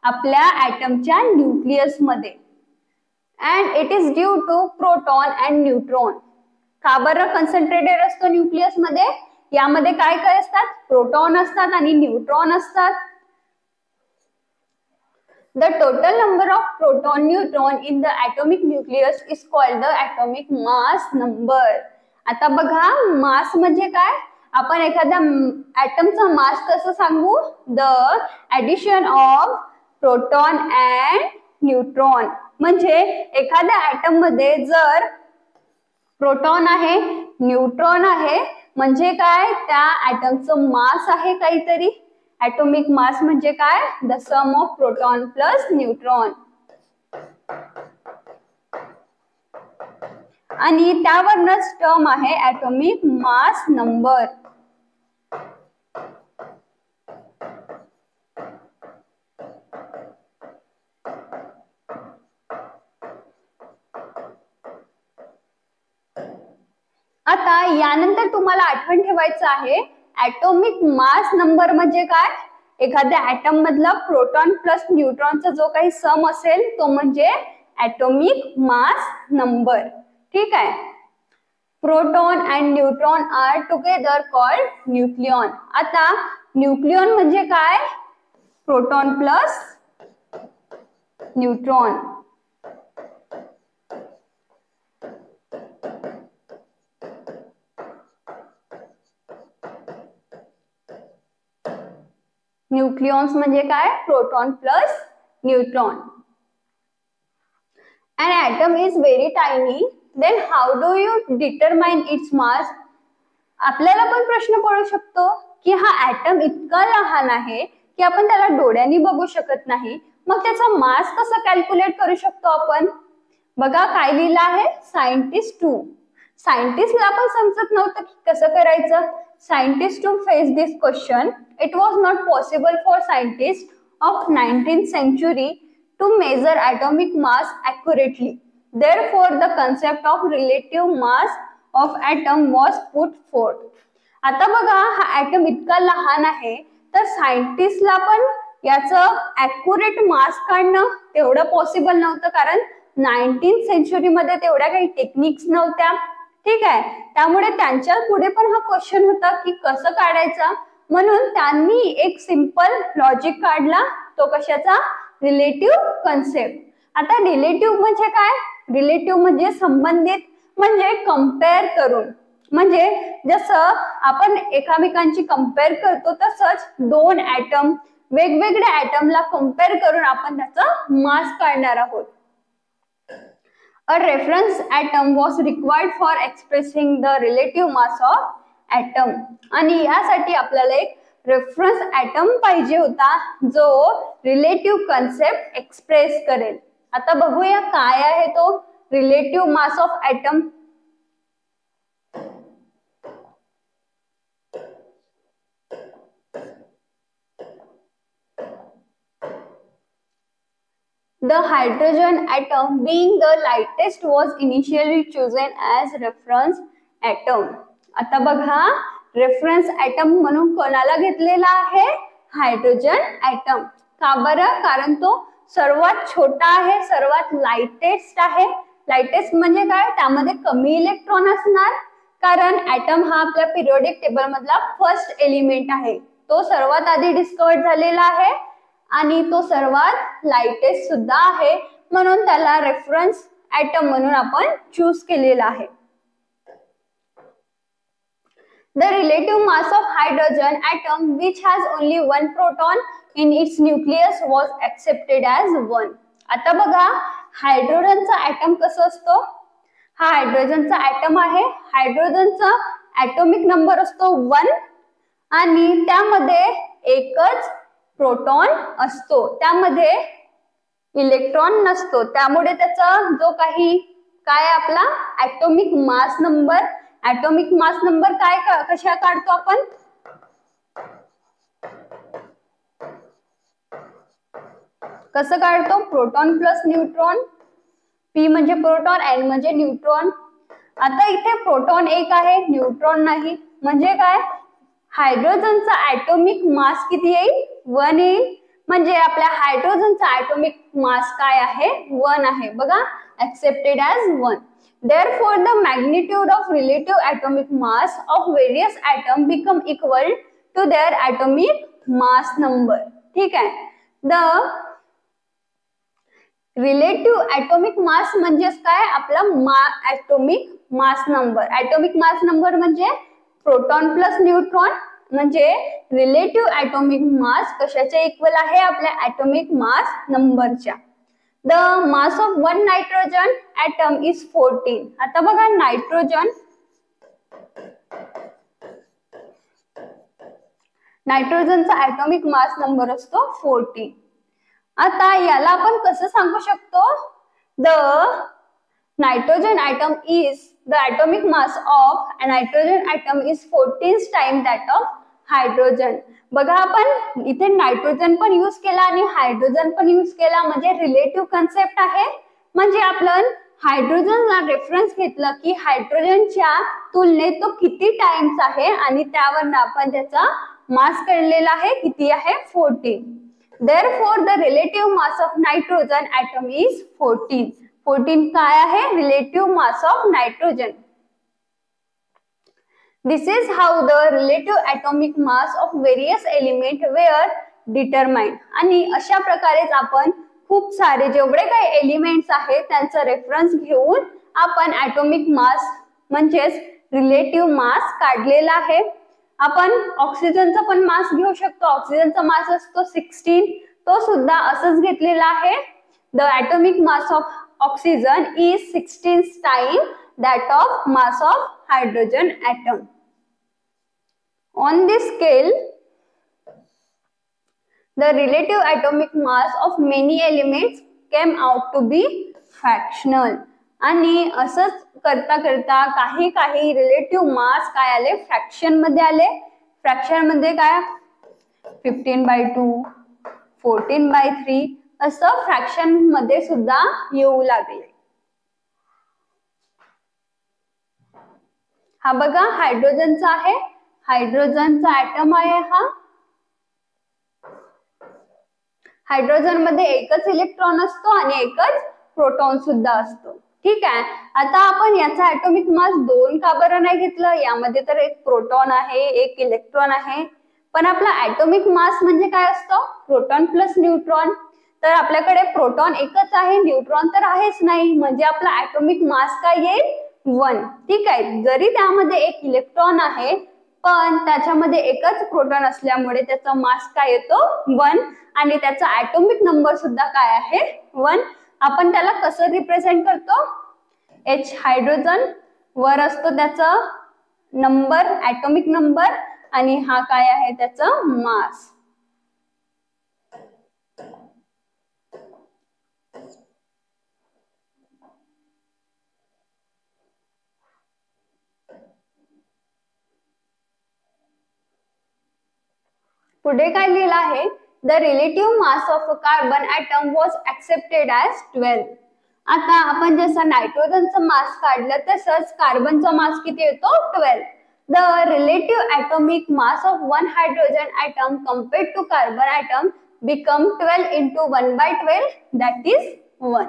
आपल्या ऍटमच्या न्यूक्लियस मध्ये. And it is due to proton and neutron. का बरं कॉन्सन्ट्रेटेड असतो न्यूक्लियस मध्ये, यामध्ये काय काय असतात, प्रोटॉन असतात आणि न्यूट्रॉन असतात. The total number of proton neutron in the atomic nucleus is called the atomic mass number. आता बघा, मास म्हणजे काय, आपण एखाद्या ऍटमचा मास कसं सांगू, the addition of proton and neutron. म्हणजे एखाद्या ऍटम मध्ये जर प्रोटॉन आहे, न्यूट्रॉन आहे, म्हणजे काय, त्या ऍटमचं मास आहे काहीतरी. atomic mass म्हणजे काय, the sum of proton plus neutron. आणि त्यावरच टर्म आहे atomic mass number. आता यानंतर तुम्हाला आठवण ठेवायचं आहे, ऍटॉमिक मास नंबर म्हणजे काय, एखाद्या ऍटम मधला प्रोटॉन प्लस न्यूट्रॉनचा जो काही सम असेल तो म्हणजे ऍटॉमिक मास नंबर. ठीक आहे. Proton and neutron are together called nucleon. आता न्यूक्लियॉन म्हणजे काय, प्रोटॉन प्लस न्यूट्रॉन. न्यूक्लियॉन्स म्हणजे काय, proton plus neutron. An atom is very tiny, then how do you determine its mass? आपल्याला पण प्रश्न पडू शकतो की हा ऍटम इतका लहान आहे की आपण त्याला डोळ्यांनी बघू शकत नाही, मग त्याचा मास कसं कॅल्क्युलेट करू शकतो आपण? बघा काय लिहिलं आहे, सायंटिस्ट 2. सायंटिस्टला पण समजत नव्हतं की कसं करायचं. Scientist to face this question. It was not possible for scientist of 19th century to measure atomic mass accurately. Therefore, the concept of relative mass of atom was put forth. आता बघा हा item इतका लहान आहे तर सायंटिस्टला पण याचं accurate मास काढणं तेवढं पॉसिबल नव्हतं, कारण 19th century मध्ये तेवढ्या काही टेक्निक्स नव्हत्या. ठीक आहे, त्यामुळे त्यांच्या पुढे पण हा क्वेश्चन होता की कसं काढायचा. म्हणून त्यांनी एक सिंपल लॉजिक काढला, तो कशाचा, रिलेटिव्ह कन्सेप्ट. आता रिलेटिव्ह म्हणजे काय? रिलेटिव्ह म्हणजे संबंधित, म्हणजे कम्पेअर करून. म्हणजे जसं आपण एकामेकांची कम्पेअर करतो तसंच दोन ॲटम, वेगवेगळ्या ॲटमला कम्पेअर करून आपण त्याचा मास काढणार आहोत. A reference atom was required for expressing the relative mass of atom. आणि यासाठी आपल्याला एक रेफरन्स ॲटम पाहिजे होता जो रिलेटिव्ह कन्सेप्ट एक्सप्रेस करेल. आता बघूया काय आहे तो relative mass of atom. The hydrogen atom, being the lightest, was initially chosen as reference atom. आता बघा रेफरन्स ॲटम म्हणून कोणाला घेतलेला आहे? Hydrogen atom. का बरं? कारण तो सर्वात छोटा आहे, सर्वात लाइटेस्ट आहे. लाइटेस्ट म्हणजे काय? त्यामध्ये कमी इलेक्ट्रॉन असणार, कारण ॲटम हा आपल्या पिरियोडिक टेबल मधला फर्स्ट एलिमेंट आहे. तो सर्वात आधी डिस्कवर झालेला आहे आणि तो सर्वात लाइटेस्ट सुद्धा आहे, म्हणून त्याला रेफरन्स ॲटम म्हणून आपण चूज केलेला आहे. The relative mass of hydrogen atom, which has only one proton in its nucleus, was accepted as 1. आता बघा हायड्रोजनचा ॲटम कसं असतो? हा हायड्रोजनचा ॲटम आहे. हायड्रोजनचा ॲटॉमिक नंबर असतो 1 आणि त्यामध्ये एकच प्रोटॉन असतो, त्यामध्ये इलेक्ट्रॉन नसतो. त्यामुळे त्याचा जो काही काय आपला atomic mass number, atomic mass number काय कशा काढतो आपण? कसं काढतो? Proton plus neutron. पी म्हणजे प्रोटॉन, एन म्हणजे न्यूट्रॉन. आता इथे प्रोटॉन एक आहे, न्यूट्रॉन नाही, म्हणजे काय? हायड्रोजनचा ॲटॉमिक मास किती येईल? 1 येईल. म्हणजे आपल्या हायड्रोजनचा ॲटॉमिक मास काय आहे? 1 आहे. बघा accepted as 1. Therefore, the magnitude of relative atomic mass of various atoms become equal to their atomic mass number. ठीक आहे. The relative atomic mass म्हणजे काय? आपला atomic mass number. atomic mass number म्हणजे प्रोटॉन प्लस न्यूट्रॉन, म्हणजे relative atomic mass कशाच्या equal आहे? आपल्या ॲटॉमिक मास नंबरच्या. The mass of one nitrogen atom is 14. आता बघा नायट्रोजनचा ॲटॉमिक मास नंबर असतो 14. आता याला आपण कसं सांगू शकतो? The nitrogen atom is the atomic mass of a nitrogen atom is 14 times that of hydrogen. बघा आपण इथे नायट्रोजन पण यूज केला आणि हायड्रोजन पण यूज केला, म्हणजे रिलेटिव्ह कन्सेप्ट आहे. म्हणजे आपण हायड्रोजनला रेफरन्स घेतलं की हायड्रोजनच्या तुलनेत तो किती टाइम्स आहे आणि त्यावरून आपण त्याचा मास काढलेला आहे, किती आहे? 14. Therefore, the relative mass of nitrogen atom is 14. 14 काय आहे? Relative mass of nitrogen. This is how the relative atomic mass of various element were determined. आणि अशा प्रकारेच आपण खूप सारे जेवढे काही एलिमेंट्स आहेत त्यांचा रेफरन्स घेऊन आपण ॲटॉमिक मास म्हणजेच रिलेटिव्ह मास काढलेला आहे. आपण ऑक्सिजनचा पण मास घेऊ शकतो. ऑक्सिजनचा मास असतो 16, तो सुद्धा असंच घेतलेला आहे. The atomic mass of oxygen is 16 times that of mass of hydrogen atom. On this scale, The relative atomic mass of many elements came out to be fractional. आणि असंच करता करता काही रिलेटिव्ह मास काय आले, फ्रॅक्शन मध्ये आले. फ्रॅक्शन मध्ये काय 15/2, 14/3 असं फ्रॅक्शन मध्ये सुद्धा येऊ लागले. हा बघा हायड्रोजनचा आहे, हायड्रोजनचा ऍटम आहे हा. हायड्रोजन मध्ये एकच इलेक्ट्रॉन असतो आणि एकच प्रोटॉन सुद्धा असतो. ठीक आहे. आता आपण याचा ऍटॉमिक मास 2 का बरं नाही घेतलं, यामध्ये तर एक प्रोटॉन आहे एक इलेक्ट्रॉन आहे, पण आपला ऍटॉमिक मास म्हणजे काय असतो, प्रोटॉन प्लस न्यूट्रॉन. तर आपल्याकडे प्रोटॉन एकच आहे, न्यूट्रॉन तर आहेच नाही, म्हणजे आपला ऍटॉमिक मास काय येईल 1. ठीक आहे. जरी त्यामध्ये एक इलेक्ट्रॉन आहे पण त्याच्यामध्ये एकच प्रोटॉन असल्यामुळे त्याचा मास काय येतो 1 आणि त्याचा ऍटॉमिक नंबर सुद्धा काय आहे 1. आपण त्याला कसं रिप्रेझेंट करतो, H हायड्रोजन वर असतो त्याचा नंबर, ऍटॉमिक नंबर, आणि हा काय आहे त्याचा मास. पुढे काय लिहिलं आहे, the relative mass of a carbon atom was accepted as 12. आता आपण जसं नायट्रोजनचा मास काढलं तसंच कार्बनचा मास किती येतो 12. The relative atomic mass of one hydrogen atom compared to carbon atom become 12 into 1/12, that is 1.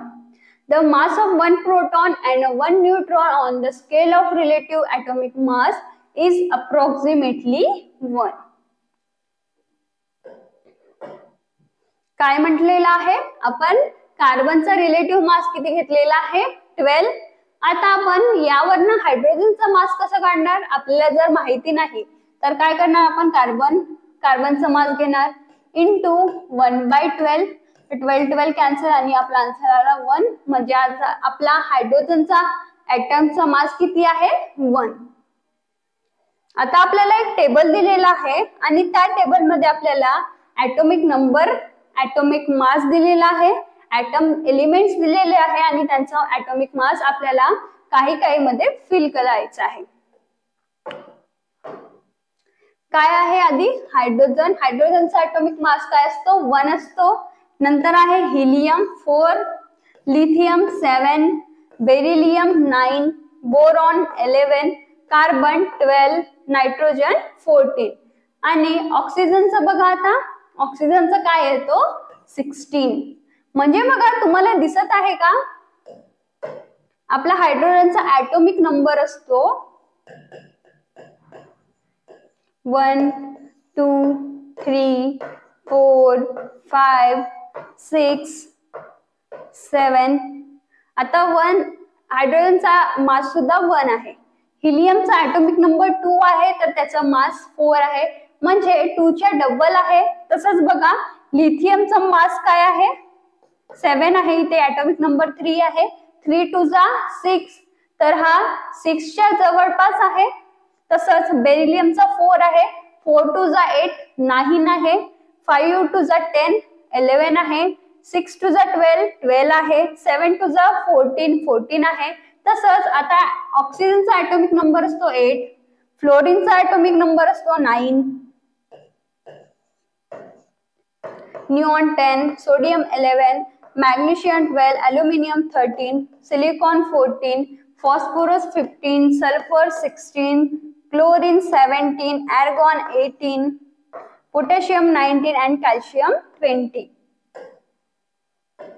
The mass of one proton and one neutron on the scale of relative atomic mass is approximately 1. काय म्हटलेलं आहे, आपण कार्बनचा relative मास किती घेतलेला आहे 12. आता आपण यावरनं हायड्रोजनचा मास कसं काढणार, आपल्याला जर माहिती नाही तर काय करणार, आपण कार्बनचा मास घेणार इंटू 1/12. 12 कॅन्सल आणि आपला आन्सर आला 1. म्हणजे आपला हायड्रोजनचा ऍटमचा मास किती आहे 1. आता आपल्याला एक टेबल दिलेला आहे आणि त्या टेबल मध्ये आपल्याला ऍटॉमिक नंबर, ऍटॉमिक मास दिलेला आहे, ऍटम एलिमेंट्स दिलेले आहे आणि त्यांचा ऍटॉमिक मास आपल्याला काही मध्ये फिल करायचं आहे. काय आहे आधी हायड्रोजन, हायड्रोजनचा ऍटॉमिक मास काय असतो 1 असतो. नंतर आहे helium 4, lithium 7, beryllium 9, boron 11, carbon 12, nitrogen 14 आणि ऑक्सिजनचं बघा, आता ऑक्सिजनचा काय येतो 16. म्हणजे बघा तुम्हाला दिसत आहे का, आपला हायड्रोजनचा ऍटॉमिक नंबर असतो 1 2 3 4 5 6 7. आता 1 हायड्रोजनचा मास सुद्धा 1 आहे. हिलियमचा ऍटॉमिक नंबर 2 आहे तर त्याचा मास 4 आहे, म्हणजे 2 च्या डबल आहे. तसंच बघा लिथियमचा मास काय आहे 7 आहे, इथे ऍटॉमिक नंबर 3 आहे. 3 2 जा 6 तर हा 6 च्या जवळपास आहे. तसंच बेरिलियमचा 4 आहे, 4 2 जा 8 9 आहे, 5 2 जा 10 11 आहे, 6 2 जा 12 12 आहे, 7 2 जा 14 14 आहे. तसंच आता ऑक्सिजनचा ऍटॉमिक नंबर असतो 8, फ्लोरीनचा ऍटॉमिक नंबर असतो 9, neon 10, sodium 11, magnesium 12, aluminium 13, silicon 14, phosphorus 15, sulfur 16, chlorine 17, argon 18, potassium 19 and calcium 20.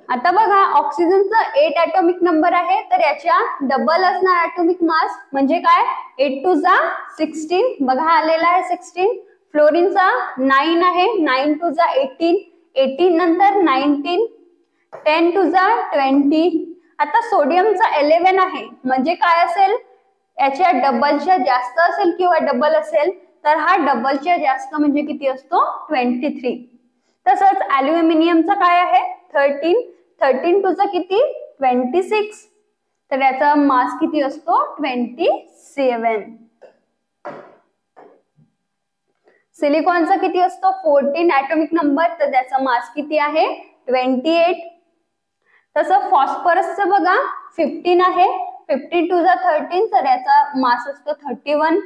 आता बघा ऑक्सिजनचा 8 ऍटॉमिक नंबर आहे तर याच्या डबल असणार ऍटॉमिक मास, म्हणजे काय 8 2 जा 16 बघा आलेला आहे 16. फ्लोरीनचा 9 आहे, 9 2 जा 18 18 नंतर 19, 10 2 जा 20. आता सोडियमचा 11 आहे, म्हणजे काय असेल याच्या डबलच्या जास्त असेल किंवा डबल असेल तर हा डबलच्या जास्त म्हणजे किती असतो 23. तसंच अल्युमिनियमचा काय आहे 13, 13 2 चा किती 26 तर याचा मास किती असतो 27. सिलिकॉनचा किती असतो 14 ॲटॉमिक नंबर, तर त्याचा मास किती आहे 28. तसं फॉस्फरसचं बघा 15 आहे, 15 टू जा 13, तर याचा मास असतो 31.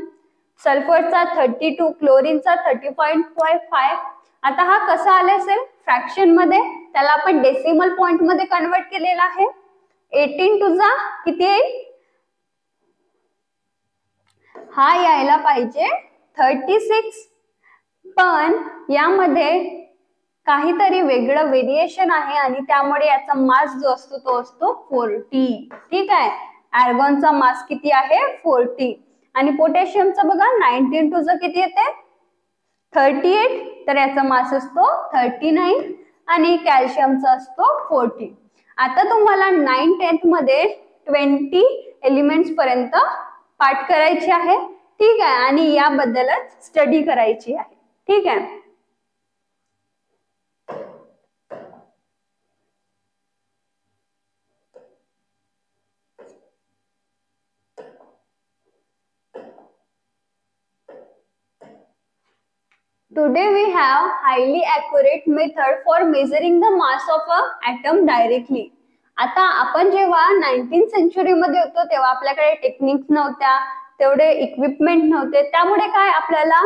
सल्फरचा 32, क्लोरीनचा 30.5. आता हा कसा आला असेल फ्रॅक्शन मध्ये, त्याला आपण डेसिमल पॉइंट मध्ये कन्वर्ट केलेला आहे. 18 टू जा किती येईल, हा यायला पाहिजे 36, पण यामध्ये काहीतरी वेगळं व्हेरिएशन आहे आणि त्यामुळे याचा मास जो असतो तो असतो 40. ठीक आहे, आर्गॉनचा मास किती आहे 40 आणि पोटॅशियमचा बघा 19 टू जा किती येते 38, तर याचा मास असतो 39 आणि कॅल्शियमचा असतो 40. आता तुम्हाला 9th-10th मध्ये 20 एलिमेंट्स पर्यंत पाठ करायची आहे. ठीक आहे, आणि याबद्दलच स्टडी करायची आहे. ठीक आहे, today we have highly accurate method for measuring the mass of a atom directly. आता आपण जेव्हा 19th century मध्ये होतो तेव्हा आपल्याकडे टेक्निक्स नव्हत्या, तेवढे इक्विपमेंट नव्हते, त्यामुळे काय आपल्याला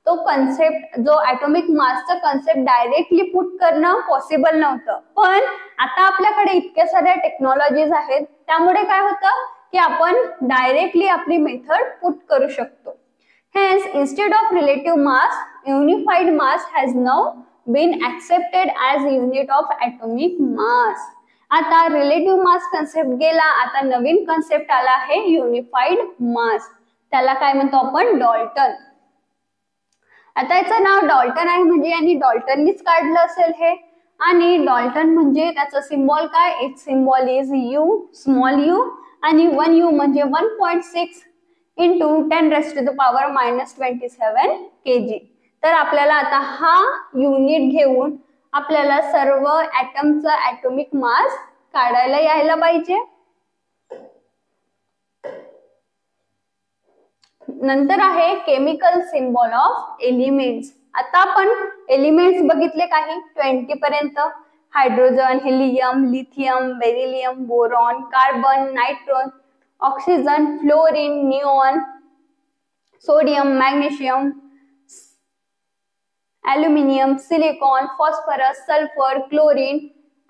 तो कन्सेप्ट जो ॲटॉमिक मासचा कन्सेप्ट डायरेक्टली पुट करणं पॉसिबल नव्हतं. पण आता आपल्याकडे इतक्या साऱ्या टेक्नॉलॉजीज आहेत, त्यामुळे काय होतं की आपण डायरेक्टली आपली मेथड पुट करू शकतो. Hence, instead of relative mass, unified mass has now been accepted as unit of atomic mass. आता रिलेटिव्ह मास कन्सेप्ट गेला, आता नवीन कन्सेप्ट आला आहे युनिफाईड मास. त्याला काय म्हणतो आपण डॉल्टन. आता याचं नाव डॉल्टन आहे म्हणजे यांनी डॉल्टननीच काढलं असेल हे. आणि डॉल्टन म्हणजे त्याचं सिम्बॉल काय, it's symbol is you, small you, आणि 1 यू म्हणजे 1.6 into 10⁻⁻27 kg. तर आपल्याला आता हा युनिट घेऊन आपल्याला सर्व ॲटमचा ॲटॉमिक मास काढायला यायला पाहिजे. नंतर आहे केमिकल सिम्बॉल ऑफ एलिमेंट्स. आता आपण एलिमेंट्स बघितले काही 20 पर्यंत. Hydrogen, helium, lithium, beryllium, boron, carbon, nitrogen, oxygen, fluorine, neon, sodium, magnesium, aluminium, silicon, phosphorus, sulphur, chlorine,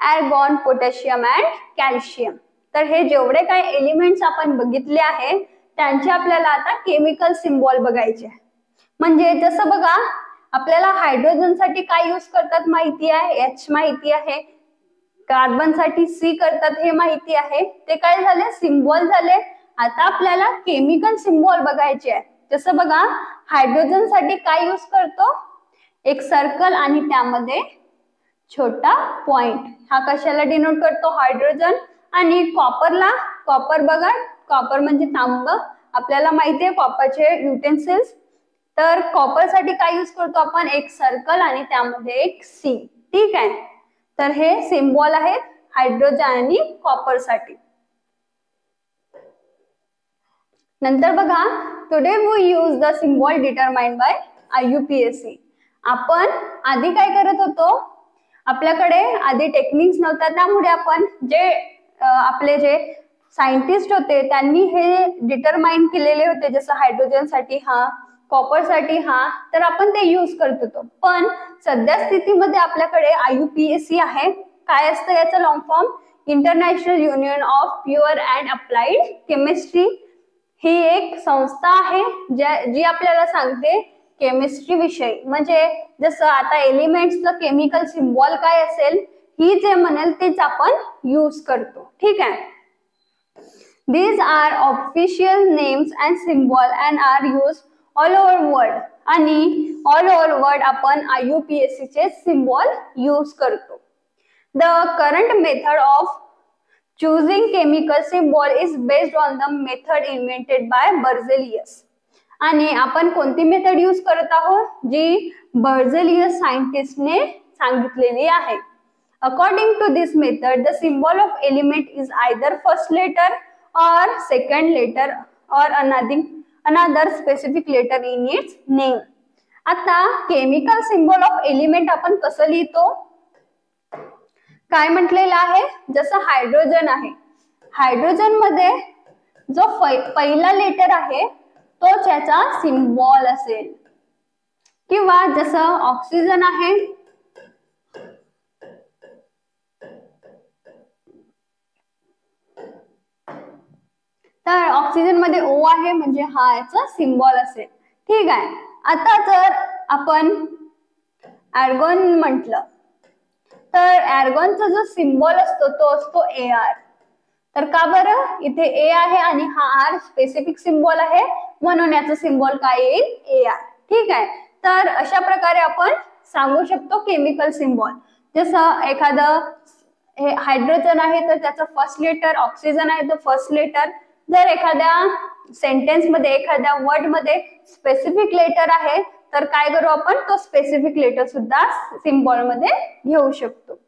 argon, potassium and calcium. तर हे जेवढे काही एलिमेंट्स आपण बघितले आहे त्यांचे आपल्याला आता केमिकल सिम्बॉल बघायचे. म्हणजे जसं बघा आपल्याला हायड्रोजन साठी काय यूज करतात माहिती आहे, H माहिती आहे, कार्बन साठी C करतात हे माहिती आहे. ते काय झाले सिम्बॉल झाले. आता आपल्याला केमिकल सिम्बॉल बघायचे आहे. जसं बघा हायड्रोजन साठी काय यूज करतो, एक सर्कल आणि त्यामध्ये छोटा पॉइंट. हा कशाला डिनोट करतो हायड्रोजन. आणि कॉपरला, कॉपर बघा, कॉपर म्हणजे तांब, आपल्याला माहिती आहे कॉपरचे युटेन्सिल्स. तर कॉपर साठी काय यूज करतो आपण, एक सर्कल आणि त्यामध्ये एक C. ठीक आहे, तर हे सिम्बॉल आहेत हायड्रोजन आणि कॉपर साठी. नंतर बघा today we use the symbol determined by IUPAC. आपण आधी काय करत होतो, आपल्याकडे आधी टेक्निक्स नव्हत्या, त्यामुळे आपण जे आपले जे सायंटिस्ट होते त्यांनी हे डिटरमाइन केलेले होते. जसं हायड्रोजन साठी हा, कॉपर साठी हा, तर आपण ते यूज करत होतो. पण सध्या स्थितीमध्ये आपल्याकडे IUPAC आहे. काय असतं याचं long form, international union of pure and applied chemistry. ही एक संस्था आहे जी आपल्याला सांगते केमिस्ट्री विषयी. म्हणजे जसं आता एलिमेंट्सचं केमिकल सिम्बॉल काय असेल, ही जे म्हणेल तेच आपण यूज करतो. ठीक आहे, these are official names and symbol and are used all over world. आणि ऑल ओव्हर वर्ल्ड आपण IUPAC चे सिम्बॉल यूज करतो. The current method of choosing chemical symbol is based on the method invented by Berzelius. आणि आपण कोणती method use करत आहोत, जी बर्झेलियस सायंटिस्टने सांगितलेली आहे. According to this method, the symbol of element is either first letter or second letter or another specific letter in its name. आता chemical symbol of element आपण कसं लिहितो, काय म्हटलेलं आहे, जसं हायड्रोजन आहे, हायड्रोजन मध्ये जो पहिला लेटर आहे तो त्याचा सिम्बॉल असेल, किंवा जसं ऑक्सिजन आहे तर ऑक्सिजन मध्ये O आहे म्हणजे हा याचा सिम्बॉल असेल. ठीक आहे. आता जर आपण आर्गॉन म्हटलं तर आर्गॉनचा जो सिम्बॉल असतो तो असतो AR. तर का बरं, इथे A आहे आणि हा R स्पेसिफिक सिम्बॉल आहे म्हणून याचा सिम्बॉल काय येईल, AR. ठीक आहे. तर अशा प्रकारे आपण सांगू शकतो केमिकल सिम्बॉल. जसं एखादं हे हायड्रोजन आहे तर त्याचं फर्स्ट लेटर, ऑक्सिजन आहे तर फर्स्ट लेटर. जर एखाद्या सेंटेन्स मध्ये एखाद्या वर्ड मध्ये स्पेसिफिक लेटर आहे तर काय करू आपण, तो स्पेसिफिक लेटर सुद्धा सिम्बॉल मध्ये घेऊ शकतो.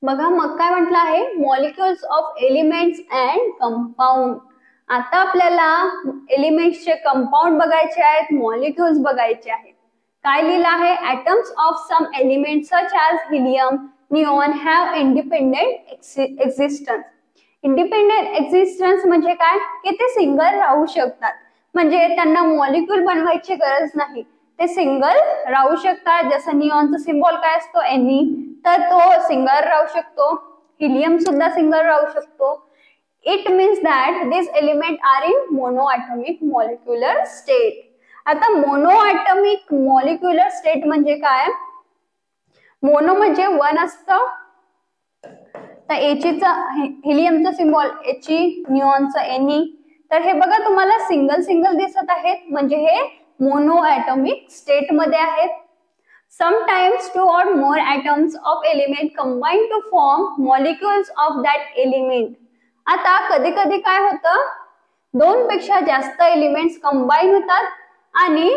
बघा मग काय म्हटलं आहे, molecules of elements and compound. आता आपल्याला एलिमेंट्सचे कंपाऊंड बघायचे आहेत, मॉलिक्युल्स बघायचे आहेत. काय लिहिलं आहे, atoms of some elements such as helium, neon have independent existence. Independent existence म्हणजे काय, की ते सिंगल राहू शकतात, म्हणजे त्यांना मॉलिक्यूल बनवायची गरज नाही, ते सिंगल राहू शकतात. जसं निऑनचा सिम्बॉल काय असतो, Ne, तर तो सिंगल राहू शकतो. हिलियम सुद्धा सिंगल राहू शकतो. It means that this element are in monoatomic molecular state. आता मोनोएटॉमिक मॉलिक्युलर स्टेट म्हणजे काय, मोनो म्हणजे वन असतं, तर हिलियमचा सिम्बॉल He, निऑनचा Ne. तर हे बघा तुम्हाला सिंगल सिंगल दिसत आहेत म्हणजे हे मोनोएटॉमिक स्टेट मध्ये आहेत. Sometimes two or more atoms of element combine to form molecules of that element. आता कधी कधी काय होतं, दोन पेक्षा जास्त एलिमेंट्स कंबाईन होतात आणि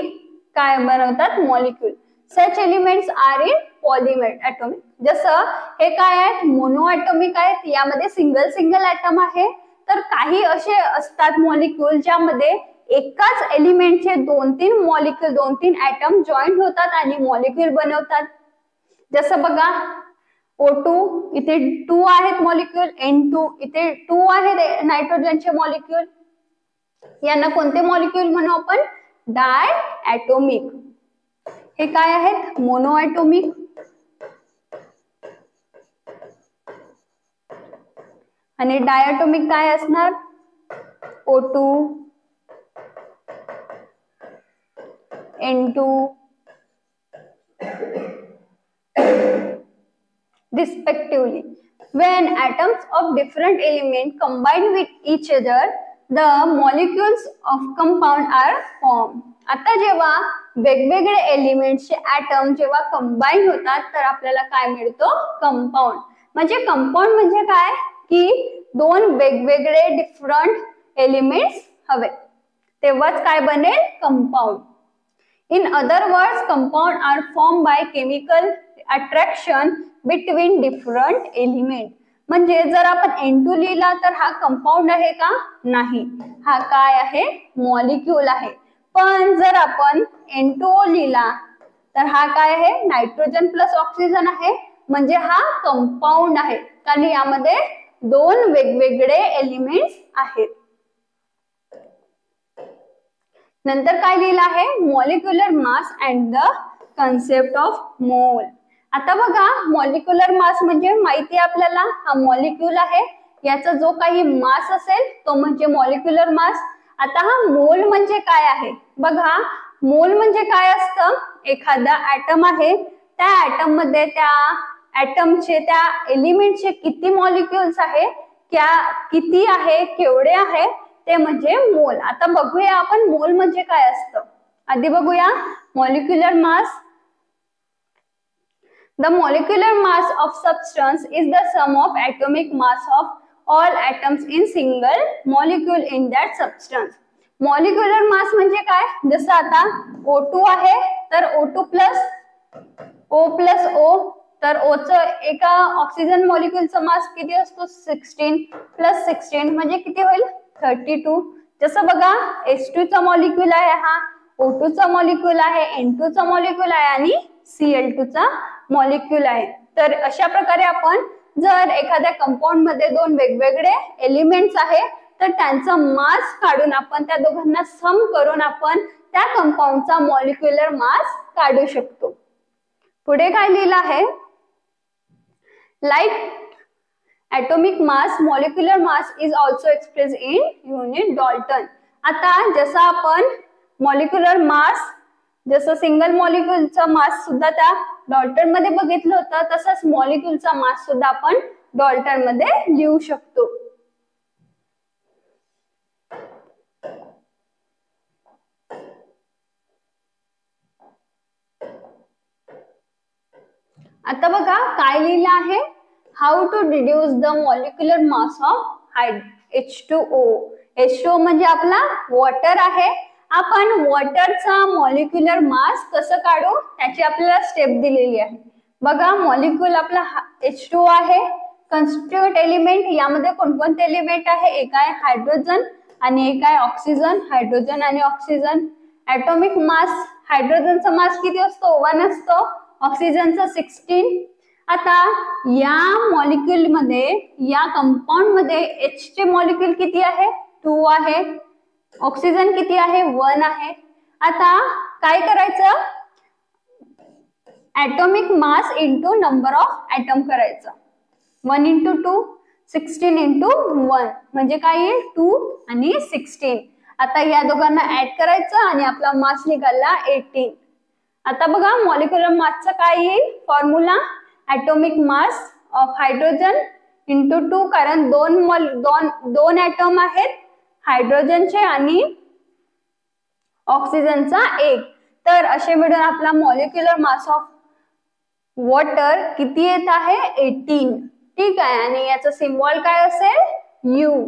काय बनवतात, molecule. Such elements are in polyatomic. जसं हे काय आहेत, मोनोएटॉमिक आहेत, यामध्ये सिंगल सिंगल ॲटम आहे. तर काही असे असतात मॉलिक्यूल ज्यामध्ये एकाच एलिमेंटचे दोन तीन मॉलिक्यूल, दोन तीन ॲटम जॉईंट होतात आणि मॉलिक्यूल बनवतात. जसं बघा O2, इथे 2 आहेत मॉलिक्यूल, N2, इथे 2 आहेत नायट्रोजनचे मॉलिक्यूल. यांना कोणते मॉलिक्यूल म्हणू आपण, डायॲटॉमिक. हे काय आहेत, मोनोएटॉमिक. आणि डायॲटॉमिक काय असणार, O2, N2 respectively. When atoms of different element combine with each other, the molecules of compound are formed. आता जेव्हा वेगवेगळे एलिमेंट्सचे ॲटम जेव्हा कंबाईन होतात तर आपल्याला काय मिळतो, कंपाऊंड. म्हणजे कंपाऊंड म्हणजे काय, की दोन वेगवेगळे डिफरंट एलिमेंट्स हवे तेव्हाच काय बनेल, compound. In other words, compound are formed by chemical attraction between different element. म्हणजे जर आपण N2 लिहिला तर हा कंपाऊंड आहे का, नाही, हा काय आहे, मॉलिक्यूल आहे. पण जर आपण N2O लिहिला तर हा काय आहे, नायट्रोजन प्लस ऑक्सिजन आहे, म्हणजे हा कंपाऊंड आहे, कारण यामध्ये दोन वेगवेगळे एलिमेंट्स आहेत. नंतर काय लिहिलं आहे, molecular mass and the concept of mole. आता बघा मॉलिक्युलर मास म्हणजे माहिती आहे आपल्याला, हा मॉलिक्यूल आहे, याचा जो काही मास असेल तो म्हणजे मॉलिक्युलर मास. आता हा मोल म्हणजे काय आहे, बघा मोल म्हणजे काय असतं, एखादा ॲटम आहे, त्या ॲटम मध्ये त्या ॲटमचे, त्या एलिमेंटचे किती मॉलिक्युल्स आहे, किती आहे, केवढे आहे, ते म्हणजे मोल. आता बघूया आपण मोल म्हणजे काय असतं. आधी बघूया molecular mass. The molecular mass of substance is the sum of atomic mass of all atoms in single molecule in that substance. Molecular mass म्हणजे काय, जसं आता O2 आहे तर O2 plus O plus O तर ओचं एका ऑक्सिजन मॉलिक्युलचा मास किती असतो 16 + 16 म्हणजे किती होईल 32. जसं बघा H2 चा मॉलिक्युल आहे, हा O2 चा मॉलिक्युल आहे, N2 चा मॉलिक्युल आहे आणि Cl2 चा मॉलिक्युल आहे. तर अशा प्रकारे आपण जर एखाद्या कंपाऊंड मध्ये दोन वेगवेगळे एलिमेंट्स आहे तर त्यांचा मास काढून आपण त्या दोघांना सम करून आपण त्या कंपाऊंडचा मॉलिक्युलर मास काढू शकतो. पुढे काय लिहिलं आहे, like atomic mass molecular mass is also expressed in unit Dalton. आता जसं आपण मॉलिक्युलर मास जसं सिंगल मॉलिक्युलचा मास सुद्धा त्या डॉल्टन मध्ये बघितलं होतं, तसंच मॉलिक्युलचा मास सुद्धा आपण डॉल्टन मध्ये लिहू शकतो. आता बघा काय लिहिलं आहे, how to deduce the molecular mass of H2O. H2O म्हणजे आपला वॉटर आहे. आपण वॉटरचा मॉलिक्युलर मास कसं काढू त्याची आपल्याला स्टेप दिलेली आहे. बघा मॉलिक्युल आपला H2O आहे, कन्स्टिट्यूट एलिमेंट, यामध्ये कोणकोणते एलिमेंट आहे, एक आहे हायड्रोजन आणि एक आहे ऑक्सिजन. हायड्रोजन आणि ऑक्सिजन. ॲटॉमिक मास, हायड्रोजनचा मास किती असतो 1 असतो, ऑक्सिजनचा 16. आता या मॉलिक्युल मध्ये या कंपाऊंड मध्ये H चे मॉलिक्युल किती आहे 2 आहे, ऑक्सिजन किती आहे 1 आहे. आता काय करायचं, atomic mass into number of atom करायचं. 1 × 2 16 × 1 म्हणजे काय येईल 2 आणि 16. आता या दोघांना ऍड करायचं आणि आपला मास निघाला 18. आता बघा मॉलिक्युलर मासचा काय येईल formula, atomic mass of hydrogen into 2, कारण दोन ॲटम आहेत हायड्रोजनचे आणि ऑक्सिजनचा 1. तर असे मिळून आपला मॉलिक्युलर मास ऑफ वॉटर किती येत आहे 18. ठीक आहे, आणि याचा सिम्बॉल काय असेल U.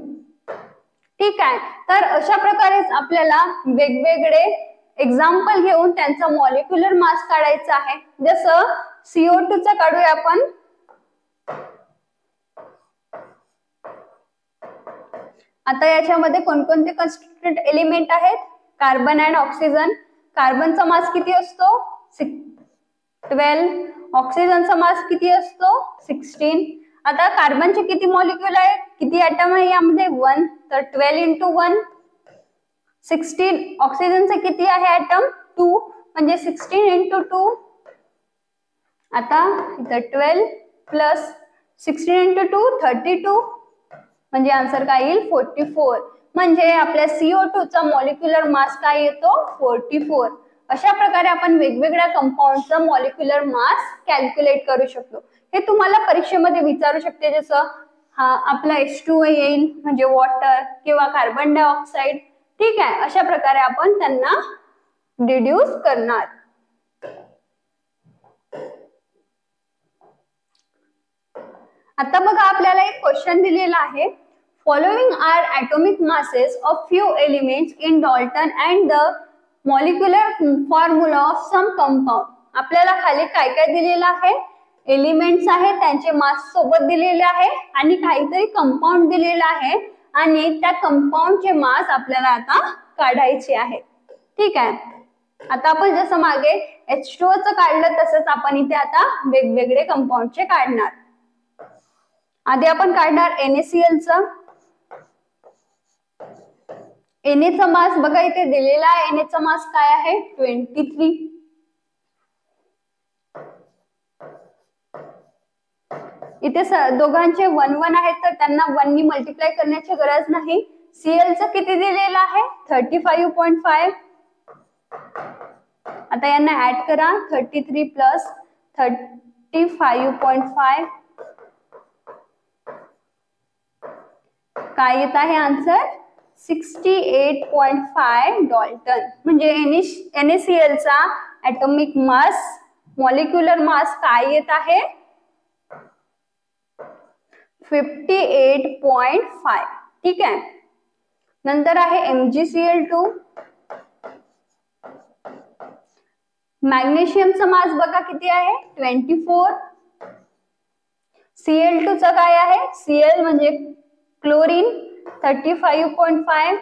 ठीक आहे, तर अशा प्रकारेच आपल्याला वेगवेगळे एक्झाम्पल घेऊन त्यांचा मॉलिक्युलर मास काढायचा आहे. जसं CO2 चा काढूया आपण. आता याच्यामध्ये कोणकोणते कन्स्टिट्यूएंट एलिमेंट आहेत, कार्बन अँड ऑक्सिजन. कार्बनचा मास किती असतो 12, ऑक्सिजनचा मास किती असतो 16. आता कार्बनचे किती मॉलिक्युल आहे, किती ॲटम आहे यामध्ये 1, तर 12 × 1 16. ऑक्सिजनचे किती आहे ॲटम 2 म्हणजे 16 × 2. आता इथं 12 + 16 × 2 32 म्हणजे आन्सर काय येईल 44. म्हणजे आपल्या CO2 चा मॉलिक्युलर मास काय येतो 44. अशा प्रकारे आपण वेगवेगळ्या कंपाऊंडचा मॉलिक्युलर मास कॅल्क्युलेट करू शकतो. हे तुम्हाला परीक्षेमध्ये विचारू शकते, जसं हा आपला H2O येईल म्हणजे वॉटर किंवा कार्बन डायऑक्साइड. ठीक आहे, अशा प्रकारे आपण त्यांना डिड्यूस करणार. आता बघा आपल्याला एक क्वेश्चन दिलेला आहे, following are atomic masses of few elements in Dalton and the molecular formula of some compound. आपल्याला खाली काय काय दिलेलं आहे, एलिमेंट्स आहे त्यांचे मास सोबत दिलेले आहे आणि काहीतरी कंपाऊंड दिलेला आहे आणि त्या कंपाऊंडचे मास आपल्याला आता काढायचे आहे. ठीक आहे, आता आपण जसं मागे H2O चं काढलं तसंच आपण इथे आता वेगवेगळे कंपाऊंडचे काढणार. आधी आपण काढणार NaCl चा. Na चा मास बघा इथे दिलेला आहे, Na चा मास काय आहे 23. इथे दोघांचे 1 1 आहेत तर त्यांना 1 नी मल्टिप्लाय करण्याची गरज नाही. Cl चं किती दिलेलं आहे 35.5. आता यांना ऍड करा, 33 + 35.5 काय येत आहे आन्सर 68.5 डाल्टन. म्हणजे NaCl चा ॲटॉमिक मास मॉलिक्युलर मास काय येत आहे 58.5. ठीक आहे, नंतर आहे MgCl2. मॅग्नेशियमचा मास बघा किती आहे 24. Cl2 चं काय आहे, Cl म्हणजे क्लोरीन 35.5.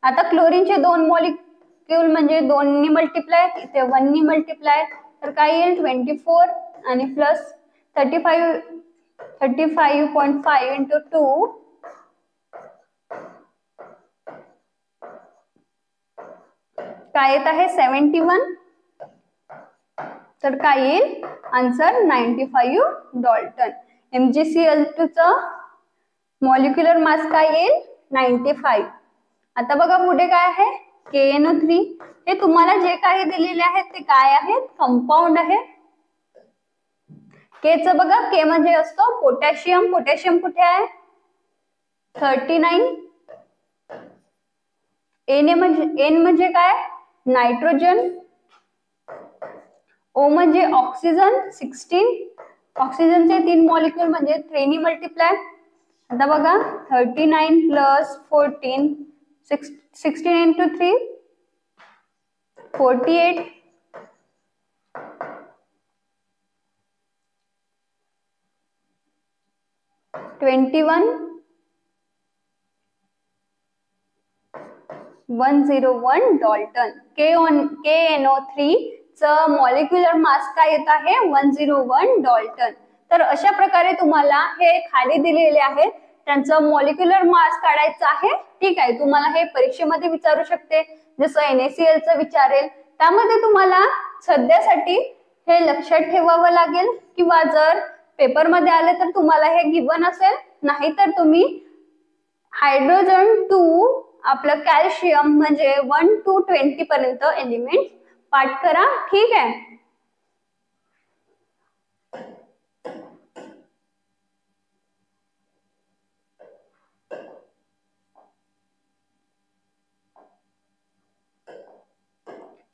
आता क्लोरीनचे दोन मॉलिक्यूल म्हणजे 2 मल्टिप्लाय, इथे 1 मल्टिप्लाय, तर काय येईल 24 आणि प्लस 35.5 इंटू 2 काय येत आहे 71, तर काय येईल आन्सर 95 डाल्टन. MgCl2 चं मॉलिक्युलर मास काय येईल 95. आता बघा पुढे काय आहे KNO3. हे तुम्हाला जे काही दिलेले आहेत ते काय आहेत, कंपाऊंड आहे. के चं बघा, के म्हणजे असतो पोटॅशियम. पोटॅशियम कुठे आहे 39. एन म्हणजे काय नायट्रोजन. ओ म्हणजे ऑक्सिजन 16. ऑक्सिजनचे 3 मॉलिक्यूल म्हणजे 3 मल्टिप्लाय. आता बघा 39 प्लस 14 16 इंटू 3 48. 21 101 डाल्टन. KNO3 चं मॉलिक्युलर मास काय येत आहे 101 डाल्टन. तर अशा प्रकारे तुम्हाला हे खाली दिलेले आहेत त्यांचं मॉलिक्युलर मास काढायचं आहे. ठीक आहे, तुम्हाला हे परीक्षेमध्ये विचारू शकते, जसं NaCl चं विचारेल. त्यामध्ये तुम्हाला सध्यासाठी हे लक्षात ठेवावं लागेल, किंवा जर पेपर मध्ये आले तर तुम्हाला हे गिवन असेल, नाहीतर तुम्ही हायड्रोजन 2 आपलं कॅल्शियम म्हणजे 1 to 20 पर्यंत एलिमेंट पाठ करा. ठीक आहे.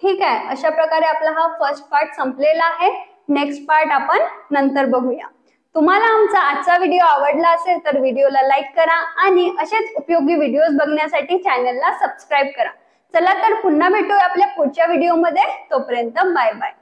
ठीक आहे, अशा प्रकारे आपला हा फर्स्ट पार्ट संपलेला आहे. नेक्स्ट पार्ट आपण नंतर बघूया. तुम्हाला आमचा आजचा व्हिडिओ आवडला असेल तर व्हिडिओला लाईक करा आणि असेच उपयोगी व्हिडिओज बघण्यासाठी चॅनलला सबस्क्राईब करा. चला तर पुन्हा भेटूया आपल्या पुढच्या व्हिडिओमध्ये. तोपर्यंत बाय बाय.